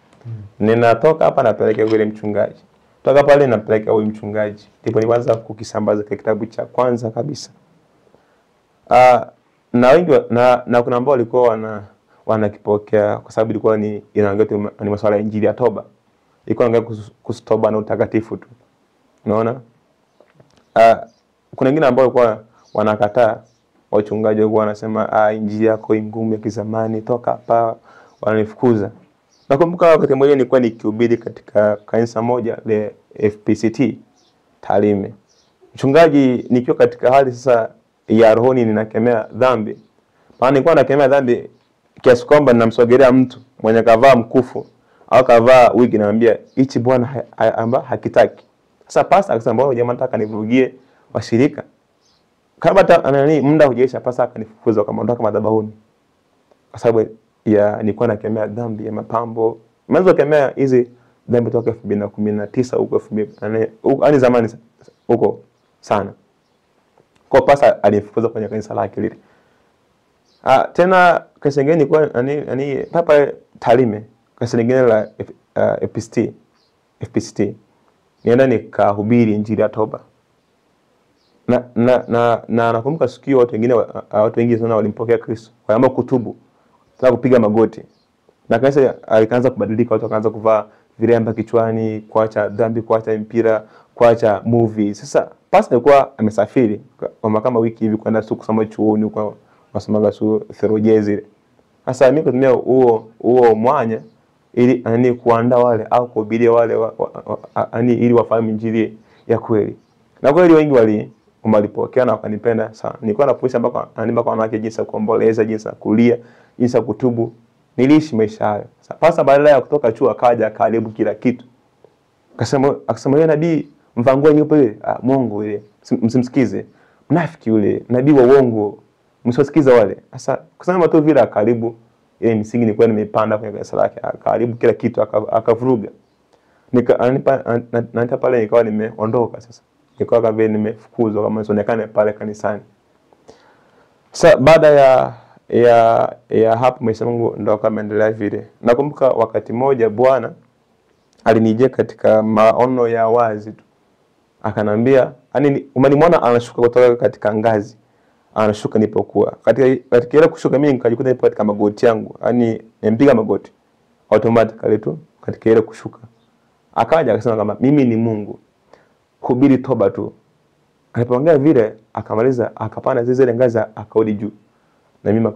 Ninatoka hapa napeleka yule mchungaji. Toka pale napeleka huyu mchungaji. Ndipo nilianza kukisambaza kwa kitabu cha kwanza kabisa. Na wengi na kuna ambao walikuwa wanakipokea kwa sababu ilikuwa ni inaongea ni masuala ya injili ya toba. Ilikuwa inaongea kuhusu toba na utakatifu tu. Unaona? Kuna wengine ambao walikuwa wanakataa, wachungaji walikuwa wanasema injili yako ngumu ya kizamani, toka hapa, wananifukuza. Nakumbuka wakati mmoja nilikuwa nikihubiri katika kanisa moja la FPCT Tarime. Mchungaji nikiwa katika hali sasa ya rohoni ninakemea dhambi. Maana nilikuwa nakemea dhambi kiasi kwamba ninamsogelea mtu mwenye kavaa mkufu au kavaa wigi, naambia hichi Bwana hakitaki. Sasa pastor akasema mbona jamaa nataka nivurugie washirika. Kama muda hujaisha, pastor akanifukuza kama ondoka madhabahuni. Kwa sababu ya nilikuwa nakemea dhambi ya mapambo. Mwanzo kemea hizi dhambi toka 2019 huko 2008 yani zamani huko sana. Kwa pasa alifukuza kwenye kanisa lake lile. Tena kanisa lingine ni hapa Tarime, kanisa lingine la FPCT. Nienda nikahubiri injili ya toba. Na nakumbuka siku hiyo watu wengi sana walimpokea Kristo. Waliamua kutubu. Sasa kupiga magoti. Na kanisa alikaanza kubadilika, watu wakaanza kuvaa vilemba kichwani, kuacha dhambi, kuacha mpira, kuacha movie. Sasa pastor alikuwa amesafiri kwa kama wiki hivi kwenda kusoma chuoni kwa masomo theolojia zile. Sasa mimi kutumia huo mwanya ili kuandaa wale au kuhubiri wale ili wafahamu injili ya kweli. Na kweli wengi walipokea na wakanipenda sana. Nilikuwa nafundisha mpaka wanawake jinsi ya kuomboleza, jinsi ya kulia, jinsi ya kutubu. Niliishi maisha hayo. Sasa pasa badala ya kutoka chuo akaja karibu kila kitu. Akasema yeye nabii mvanguo nyupe yule, Mungu yule, msimsikize. Mnafiki yule, nabii wa uongo. Msiwasikize wale. Sasa kusema tu vile karibu ile misingi nilikuwa nimepanda kwenye kanisa lake, karibu kila kitu akavuruga. Nanipa pale nikawa nimeondoka sasa. Nikawa kama vile nimefukuzwa kama sionekane pale kanisani. Sasa baada ya hapo maisha yangu ndo kama endelea vile. Nakumbuka wakati moja Bwana alinijia katika maono ya wazi tu. Akanambia, umeniona anashuka kutoka katika ngazi. Anashuka nipokuwa. Katika ile kushuka mimi nikajikuta nipo katika magoti yangu. Nimpiga magoti automatically tu katika ile kushuka. Akaja akasema kama mimi ni Mungu. Hubiri toba tu. Alipoongea vile akamaliza akapanda zile ngazi akarudi juu. Na mimi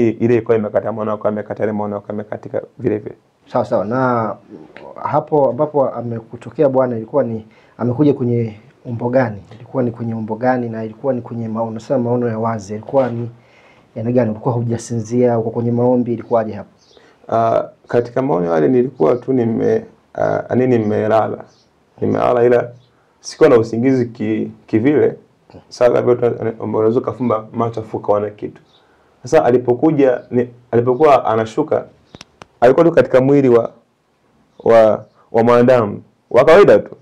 ile ilikuwa imekata maana kwa amekata maana kwa amekatika vile vile. Sawa. Na hapo ambapo amekutokea Bwana ilikuwa ni amekuja kwenye umbo gani? Ilikuwa ni kwenye umbo gani na ilikuwa ni kwenye maono? Sasa maono ya wazi ilikuwa ni yana gani? Ulikuwa hujasinzia, uko kwenye maombi, ilikuwaje hapo? Katika maono yale nilikuwa tu nimelala. Nimelala ila sikuwa na usingizi kivile. Sasa unaweza kufumba macho afuka wana kitu. Sasa alipokuwa anashuka alikuwa tu katika mwili wa mwanadamu wa kawaida tu.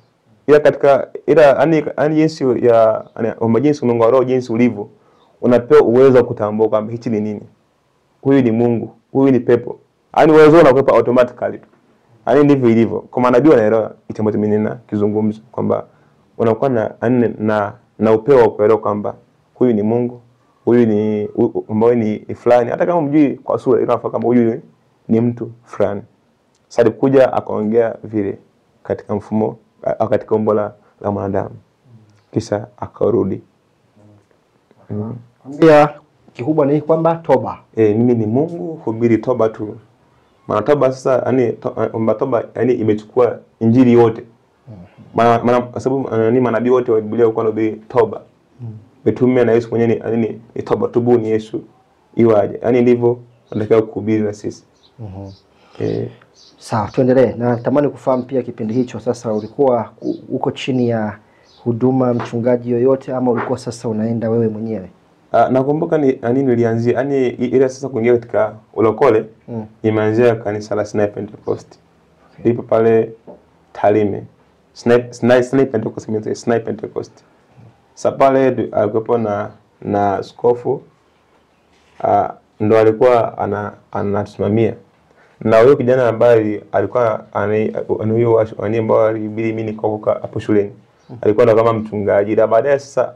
Ila katika jinsi ya jinsi Mungu wa roho jinsi ulivyo, unapewa uwezo wa kutambua kwamba hichi ni nini. Huyu ni Mungu, huyu ni pepo. Uwezo unakupa automatically tu. Ndivyo ilivyo. Kwa manabii wanaelewa hicho ambacho mimi ninakizungumza kwamba unakuwa na upeo wa kuelewa kwamba huyu ni Mungu, huyu ni fulani. Hata kama mjui kwa sura inafahamu kama huyu ni mtu fulani. Sasa alikuja akaongea vile katika mfumo au katika umbo la mwanadamu. Kisha akarudi. Ambia kikubwa ni kwamba toba. Mimi ni Mungu, hubiri toba tu. Maana toba sasa toba imechukua injili yote. Maana sababu manabii wote wa Biblia walikuwa wanahubiri toba. Mitume na Yesu mwenyewe ni toba, tubuni Yesu iwaje. Ndivyo tunatakiwa kuhubiri na sisi. Sawa, tuendelee. Na natamani kufahamu pia kipindi hicho sasa ulikuwa uko chini ya huduma mchungaji yoyote ama ulikuwa sasa unaenda wewe mwenyewe? Nakumbuka nilianzia ile sasa kuingia katika ulokole nimeanzia kanisa la Snipe Pentecost. Lipo pale Tarime. Snipe Pentecost. Sasa pale alikuwa na skofu ndo alikuwa anasimamia. Na huyo kijana ambaye alikuwa huyo ambao alibidi mimi nikoka hapo shuleni, alikuwa ndo kama mchungaji. Na baadaye sasa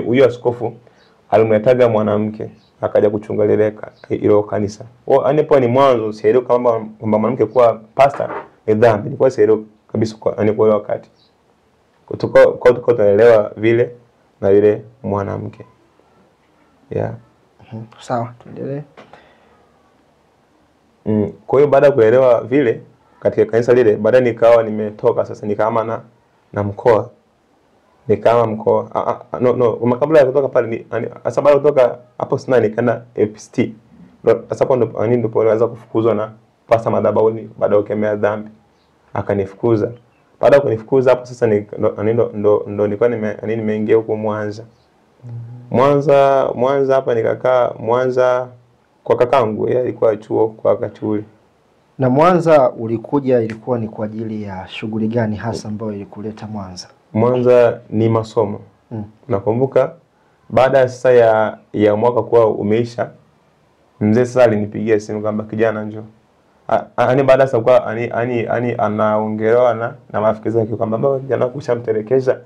huyo askofu alimletaga mwanamke akaja kuchunga ile kanisa. Hapo ni mwanzo sielewi kama mwanamke kuwa pastor ni dhambi. Nilikuwa sielewi kabisa kwa ile wakati. Kutoka tunaelewa vile na yule mwanamke. Yeah. Sawa, tuendelee. Kwa hiyo baada ya kuelewa vile katika kanisa lile, baadaye nikawa nimetoka sasa nikahama na mkoa. Nikahama mkoa. Kabla ya kutoka pale sasa baada kutoka hapo sana nikaenda FPCT. Sasa hapo ndipo nilianza kufukuzwa na pasta madhabahuni baada ya kukemea dhambi. Akanifukuza. Baada ya kunifukuza hapo sasa ndo nilikuwa nimeingia huko Mwanza. Mwanza hapa nikakaa Mwanza kwa kakangu, yeye alikuwa chuo kwa Kachuli. Na Mwanza ulikuja ilikuwa ni kwa ajili ya shughuli gani hasa ambayo ilikuleta Mwanza? Mwanza ni masomo. Nakumbuka baada sasa ya mwaka kuwa umeisha, mzee sasa alinipigia simu kwamba kijana njoo. Baada sasa kwa anaongelewa na marafiki zake kwamba baba kijana kushamtelekeza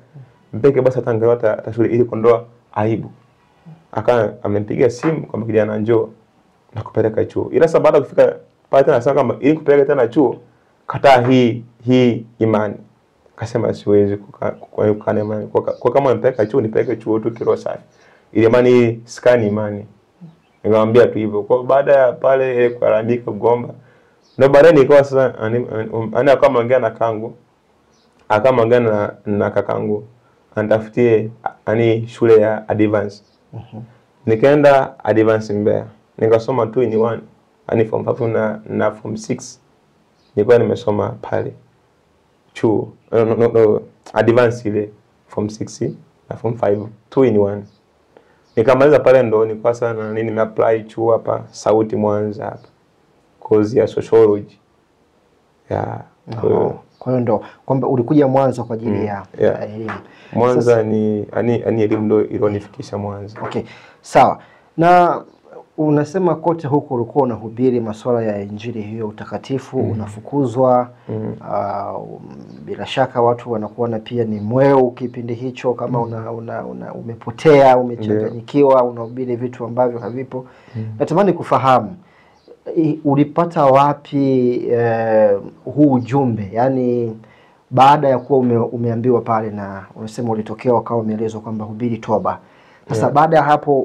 mpeke basi atangalia shule ili kondoa aibu. Amempigia simu kwamba kijana njoo na kupeleka chuo. Ila sasa baada kufika pale tena sasa kama ili kupeleka tena chuo kataa hii imani. Akasema siwezi kukana imani. Kwa kama nipeleka chuo nipeleke chuo tu kiroho safi. Ile imani sikani imani. Nikamwambia tu hivyo. Kwa baada ya pale kuandika gomba. Ndio baadaye nilikuwa sasa kama ongea na kangu. Akamwambia na kakangu anitafutie shule ya advance. Nikaenda advance Mbeya. Nikasoma 2 in 1. Form 5 na form 6. Nilikuwa nimesoma pale chuo. Advance ile form 6 na form 5 2 in 1. Nikamaliza pale ndo nilikuwa sana nimeapply chuo hapa Sauti Mwanza hapa. Course ya sociology. Kwa hiyo ndo kwamba ulikuja Mwanza kwa ajili ya elimu. Mwanza sasa, ni elimu ndo ilonifikisha Mwanza. Okay. Sawa. Na unasema kote huko ulikuwa unahubiri masuala ya injili hiyo utakatifu, unafukuzwa. Bila shaka watu wanakuona pia ni mweu kipindi hicho kama umepotea, umechanganyikiwa, unahubiri vitu ambavyo havipo. Natamani kufahamu ulipata wapi huu ujumbe? Yaani baada ya kuwa umeambiwa pale na unasema ulitokea wakawa umeelezwa kwamba hubiri toba. Sasa baada ya hapo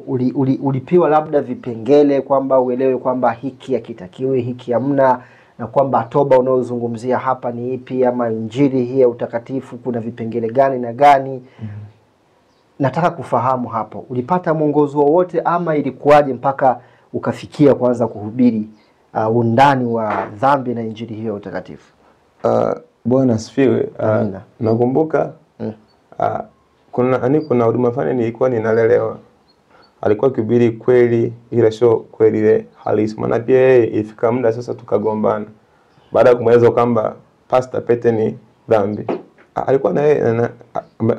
ulipiwa labda vipengele kwamba uelewe kwamba hiki hakitakiwi, hiki hamna, na kwamba toba unaozungumzia hapa ni ipi, ama injili hii ya utakatifu kuna vipengele gani na gani? Nataka kufahamu hapo. Ulipata mwongozo wowote ama ilikuwaje mpaka ukafikia kuanza kuhubiri undani wa dhambi na injili hiyo utakatifu? Bwana asifiwe. Nakumbuka kuna huduma fulani nilikuwa ninalelewa. Alikuwa kuhubiri kweli ila sio kweli ile halisi. Maana pia yeye ifika muda sasa tukagombana. Baada ya kumweleza kwamba Pastor Pete ni dhambi. Alikuwa na yeye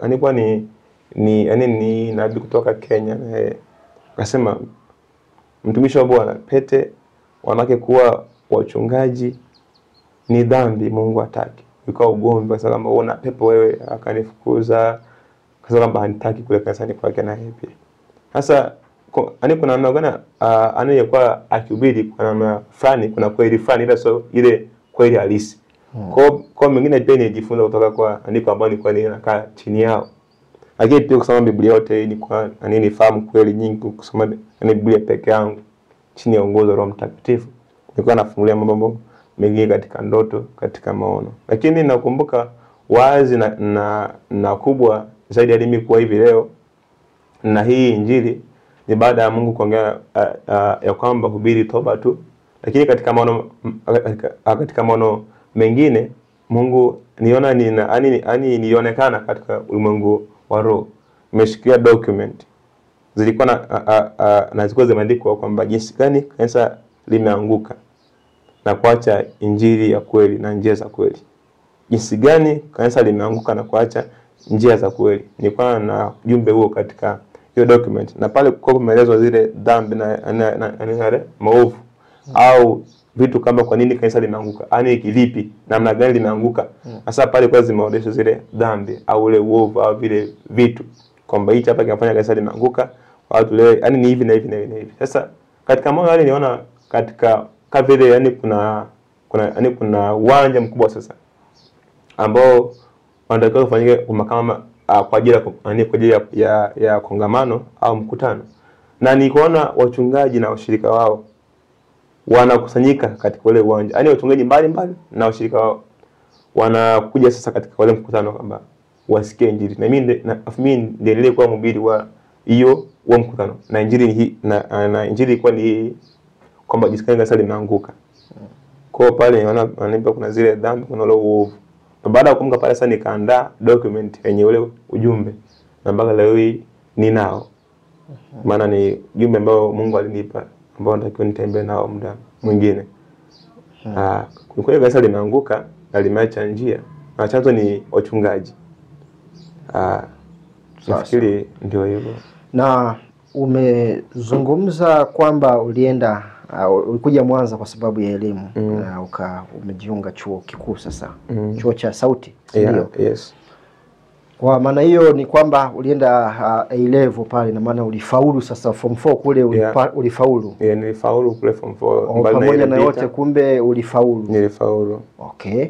alikuwa ni nabii kutoka Kenya na yeye akasema mtumishi wa Bwana Pete wanake kuwa wachungaji ni dhambi, Mungu hataki. Ikawa ugomvi kwa sababu unaona pepo wewe, akanifukuza kwa sababu hanitaki kule kanisani kwake na yeye pia. Sasa kuna namna gani anayekuwa akihubiri kwa namna fulani, kuna kweli fulani ila sio ile kweli halisi. Kwa mwingine pia nijifunza kutoka kwa andiko ambalo nilikuwa ninakaa chini yao. Lakini pia kusoma Biblia yote ni kwa nifahamu kweli nyingi kusoma Biblia peke yangu chini ya uongozi wa Roho Mtakatifu. Nilikuwa nafungulia mambo mengi katika ndoto, katika maono. Lakini nakumbuka wazi na kubwa zaidi ya mimi kwa hivi leo na hii injili ni baada ya Mungu kuongea ya kwamba hubiri toba tu. Lakini katika maono mengine Mungu niona nilionekana katika ulimwengu wa roho. Nimeshikia document zilikuwa na zilikuwa zimeandikwa kwamba jinsi gani kanisa limeanguka na kuacha injili ya kweli na njia za kweli. Jinsi gani kanisa limeanguka na kuacha njia za kweli. Nilikuwa na jumbe huo katika hiyo document, na pale kwa kumeelezwa zile dhambi na maovu au vitu kama kwa nini kanisa limeanguka, yani kivipi, namna gani limeanguka. Sasa pale kwa zimeonyesha zile dhambi au ule uovu au vile vitu kwamba hichi hapa kinafanya kanisa limeanguka, watu leo yani ni hivi na hivi na hivi. Sasa katika mambo yale niona katika vile yani kuna uwanja mkubwa sasa ambao wanatakiwa kufanyike kama kwa ajili ya kongamano au mkutano, na nikaona wachungaji na washirika wao wanakusanyika katika ule uwanja, yani wachungaji mbali na washirika wao wanakuja sasa katika ule mkutano kwamba wasikie injili, na mimi ndiye kuwa mhubiri wa hiyo mkutano, na injili hii na injili ilikuwa ni kwamba jinsi kanisa limeanguka. Kwa pale wananipa kuna zile dhambi, kuna ule uovu. Na baada ya kumka pale sasa nikaandaa document yenye ule ujumbe, na mpaka leo hii ninao. Maana ni ujumbe ambao Mungu alinipa ambao natakiwa nitembee nao muda mwingine. Kwa hiyo kanisa limeanguka na limeacha njia, na chanzo ni wachungaji. Nafikiri ndio hivyo. Na umezungumza kwamba ulikuja Mwanza kwa sababu ya elimu, na umejiunga chuo kikuu sasa, chuo cha Sauti, ndio? Yes. Kwa maana hiyo ni kwamba ulienda A level pale, na maana ulifaulu sasa form 4 kule ulifaulu. Nilifaulu kule form 4 pamoja na yote, kumbe ulifaulu. Nilifaulu. Okay.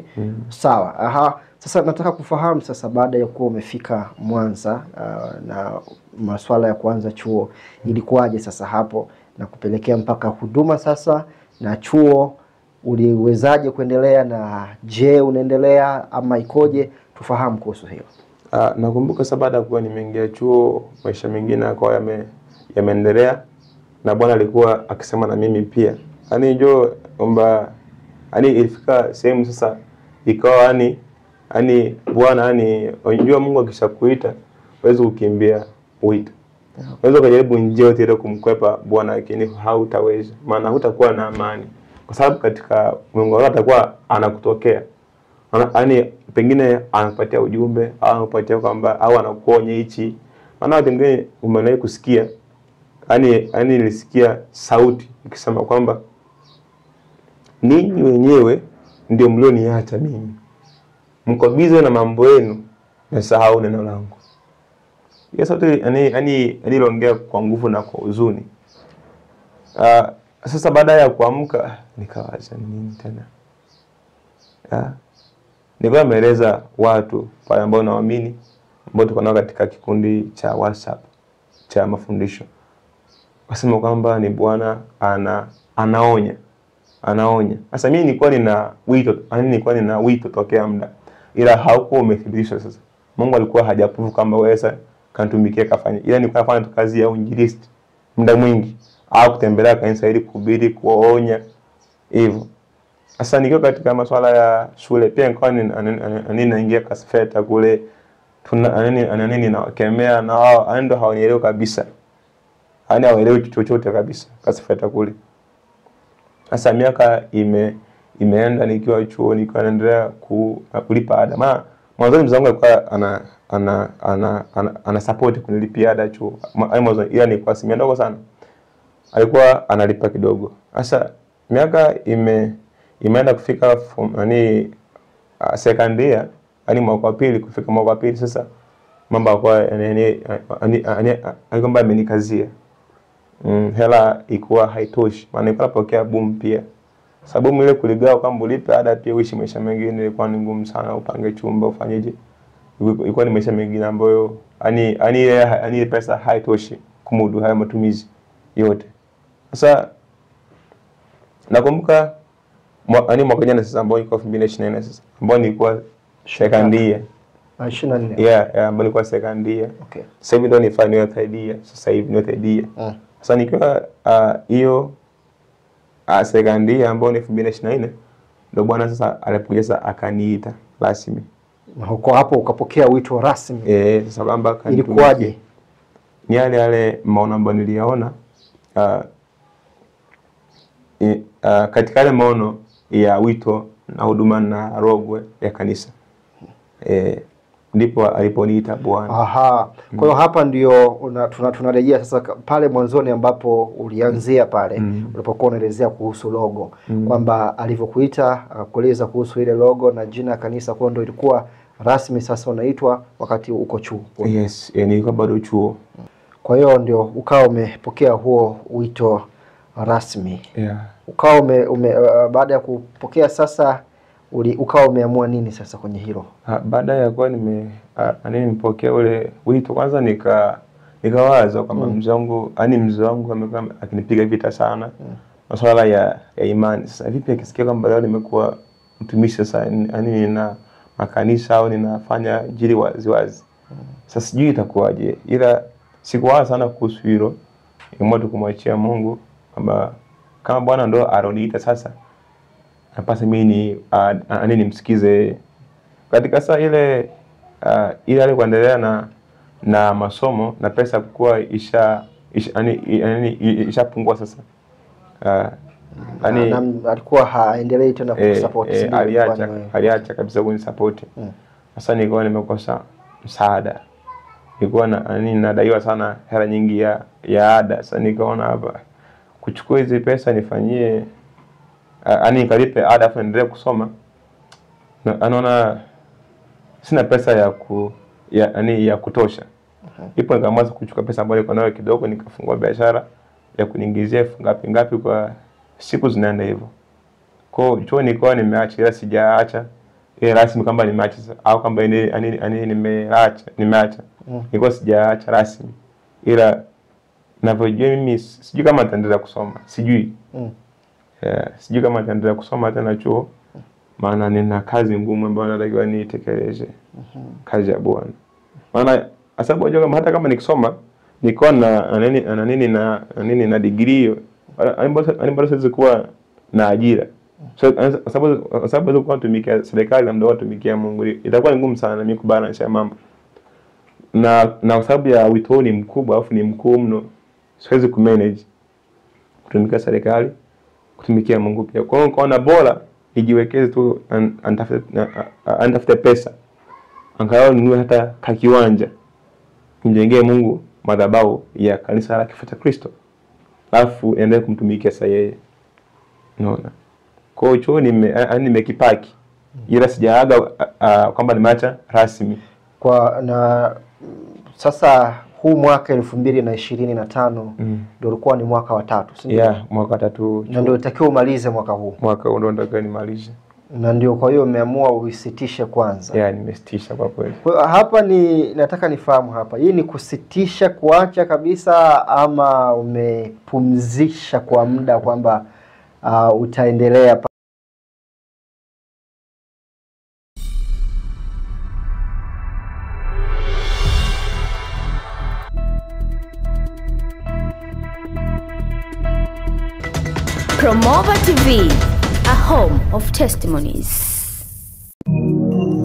Sawa. Sasa nataka kufahamu sasa, baada ya kuwa umefika Mwanza na masuala ya kuanza chuo ilikuwaje sasa hapo na kupelekea mpaka huduma sasa na chuo, uliwezaje kuendelea, na je unaendelea ama ikoje? Tufahamu kuhusu hilo. Nakumbuka sasa baada ya kuwa nimeingia chuo, maisha mengine yakawa yameendelea, na Bwana alikuwa akisema na mimi pia. Yaani njoo kwamba ilifika sehemu sasa ikawa yani Bwana unajua Mungu akishakuita huwezi kukimbia wito. Unaweza kujaribu njia yote ile kumkwepa Bwana, lakini hautaweza, maana hutakuwa na amani. Kwa sababu katika Mungu atakuwa anakutokea. Pengine anakupatia ujumbe au anakupatia kwamba au anakuonya hichi. Maana watu wengine umewahi kusikia nilisikia sauti ikisema kwamba ninyi wenyewe ndio mlioniacha mimi, mko busy na mambo yenu na sahau neno langu. Hiyo sauti aliongea kwa nguvu na kwa huzuni. Sasa baada ya kuamka nikawaza nini tena. Nilikuwa naeleza watu pale ambao naamini, ambao tuko nao katika kikundi cha WhatsApp cha mafundisho. Wasema kwamba ni Bwana anaonya. Sasa mimi nilikuwa nina wito tokea muda, ila haukuwa umethibitishwa. Sasa Mungu alikuwa hajaprove kwamba wewe sasa kanitumikie kafanya. Ila nilikuwa nafanya kazi ya uinjilisti muda mwingi, au kutembelea kanisa ili kuhubiri, kuonya hivyo. Sasa nikiwa katika masuala ya shule pia nilikuwa naingia kasfeta kule, na wakemea, na wao ndio hawanielewi kabisa. Hawaelewi chochote kabisa kasfeta kule. Sasa miaka imeenda nikiwa chuo, nikiwa naendelea kulipa ada. Maana mwanzo mzangu alikuwa ana support kunilipia ada chuo. Mwanzo ila ni kwa asilimia ndogo sana. Alikuwa analipa kidogo. Sasa miaka imeenda kufika second year, mwaka wa pili, kufika mwaka wa pili sasa mambo yakawa kwamba amenikazia. Hela ilikuwa haitoshi, maana nilikuwa napokea boom pia. Sababu ile kuligawa kwamba ulipe ada pia uishi maisha mengine ilikuwa ni ngumu sana, upange chumba ufanyeje. Ilikuwa ni maisha mengine ambayo pesa haitoshi kumudu haya matumizi yote. Sasa nakumbuka mwaka jana sasa ambao ilikuwa 2024 sasa, ambao nilikuwa second year. 24. Yeah, ambao nilikuwa second year. Okay. Sasa hivi ndo ni final third year. Sasa hivi ni third year. Sasa nikiwa hiyo second year ambao ni 2024 ndo Bwana sasa alipokuja sasa akaniita rasmi. Huko hapo ukapokea wito rasmi. Sasa kwamba ilikuwaje? Ni yale maono ambayo niliyaona katika yale maono ya wito na huduma na rogwe ya kanisa. ndipo aliponiita Bwana. Aha. Kwa hiyo hapa ndio tunarejea sasa pale mwanzoni ambapo ulianzia pale ulipokuwa unaelezea kuhusu logo kwamba alivyokuita akakueleza kuhusu ile logo na jina la kanisa, kwa ndio ilikuwa rasmi sasa unaitwa wakati uko chuo. Yes, nilikuwa bado chuo. Kwa hiyo ndio ukawa umepokea huo wito rasmi. Yeah. Ukawa baada ya kupokea sasa ukawa umeamua nini sasa kwenye hilo? Baada ya kuwa nimepokea ule wito, kwanza nikawaza kwamba mzee wangu amekuwa akinipiga vita sana masuala ya imani. Sasa vipi akisikia kwamba leo nimekuwa mtumishi sasa, nina makanisa au ninafanya injili wazi. Sasa sijui itakuwaje, ila sikuwaza sana kuhusu hilo. Nimeamua kumwachia Mungu kwamba kama Bwana ndo aroniita sasa, napasa mimi nimsikize. Katika saa ile alikuendelea na masomo na pesa kukua ishapungua sasa. Alikuwa haendelei tena kusupport, aliacha kabisa kunisupport. Sasa nilikuwa nimekosa msaada. Nilikuwa nadaiwa sana hela nyingi ya ada. Sasa nikaona hapa kuchukua hizi pesa nifanyie nikalipe ada afu endelee kusoma. Anaona sina pesa ya kutosha. Ipo nikaanza kuchukua pesa ambayo niko nayo kidogo, nikafungua biashara ya kuniingizia ngapi kwa siku zinaenda hivyo. Kwa hiyo chuo nilikuwa nimeacha, ila sijaacha ile rasmi kwamba nimeacha au kwamba nimeacha. Nilikuwa sijaacha rasmi. Ila ninavyojua mimi sijui kama nitaendelea kusoma. Sijui kama nitaendelea kusoma tena chuo, maana nina kazi ngumu ambayo natakiwa nitekeleze. Kazi ya Bwana. Maana sababu unajua hata kama nikisoma niko na degree, bado siwezi kuwa na ajira. Sababu kwa kutumikia serikali na mdo kutumikia Mungu itakuwa ni ngumu sana mimi kubalance mambo. Na sababu ya wito ni mkubwa afu ni mkuu mno, siwezi kumanage kutumikia serikali, kutumikia Mungu pia. Kwa hiyo nikaona bora nijiwekeze tu antafute pesa. Angalau ninunue hata kiwanja, nimjengee Mungu madhabahu ya kanisa la Kifo cha Kristo. Alafu endelee kumtumikia sasa yeye. Unaona? Kwa hiyo chuo nimekipaki. Ila sijaaga kwamba nimeacha rasmi. Na sasa huu mwaka 2025 ndio ulikuwa ni mwaka wa 3, si ndio? Yeah, mwaka wa 3. Na ndio utakiwa umalize mwaka huu. Mwaka huu ndio nataka nimalize. Na ndio kwa hiyo umeamua usitishe kwanza. Yeah, nimesitisha kwa kweli. Kwa hapa nataka nifahamu hapa. Hii ni kusitisha, kuacha kabisa, ama umepumzisha kwa muda kwamba utaendelea Promova TV, a home of testimonies.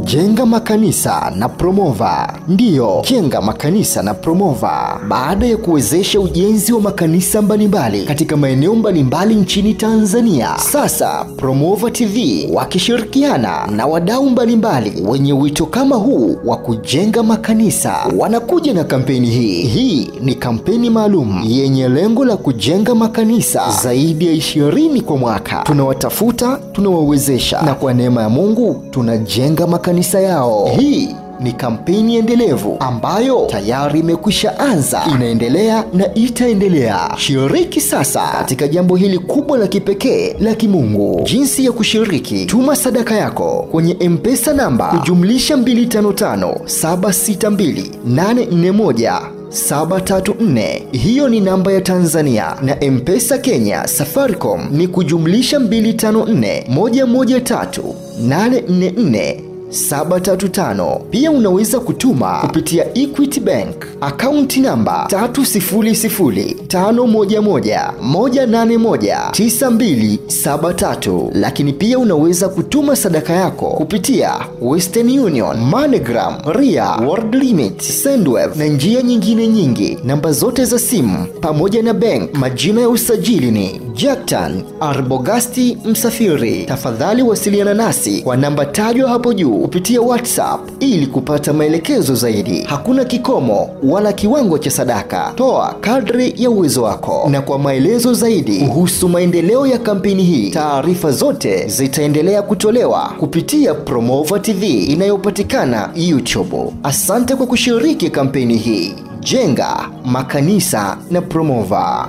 Jenga makanisa na Promova. Ndiyo, jenga makanisa na Promova. Baada ya kuwezesha ujenzi wa makanisa mbalimbali katika maeneo mbalimbali nchini Tanzania, sasa Promova TV wakishirikiana na wadau mbalimbali wenye wito kama huu wa kujenga makanisa wanakuja na kampeni hii. Hii ni kampeni maalum yenye lengo la kujenga makanisa zaidi ya 20 kwa mwaka. Tunawatafuta, tunawawezesha, na kwa neema ya Mungu tunajenga makanisa yao. Hii ni kampeni endelevu ambayo tayari imekwisha anza, inaendelea na itaendelea. Shiriki sasa katika jambo hili kubwa la kipekee la kimungu. Jinsi ya kushiriki: tuma sadaka yako kwenye M-Pesa namba +255 762 841 734. Hiyo ni namba ya Tanzania, na M-Pesa Kenya Safaricom ni +254 113 844 735. Pia unaweza kutuma kupitia Equity Bank akaunti namba 3005111819273. Lakini pia unaweza kutuma sadaka yako kupitia Western Union, MoneyGram, Ria, World Limit, Sendwave na njia nyingine nyingi. Namba zote za simu pamoja na bank majina ya usajili ni Jacktan Arbogasti Msafiri. Tafadhali wasiliana nasi kwa namba tajwa hapo juu kupitia WhatsApp ili kupata maelekezo zaidi. Hakuna kikomo wala kiwango cha sadaka. Toa kadri ya uwezo wako. Na kwa maelezo zaidi kuhusu maendeleo ya kampeni hii, taarifa zote zitaendelea kutolewa kupitia Promova TV inayopatikana YouTube. Asante kwa kushiriki kampeni hii. Jenga makanisa na Promova.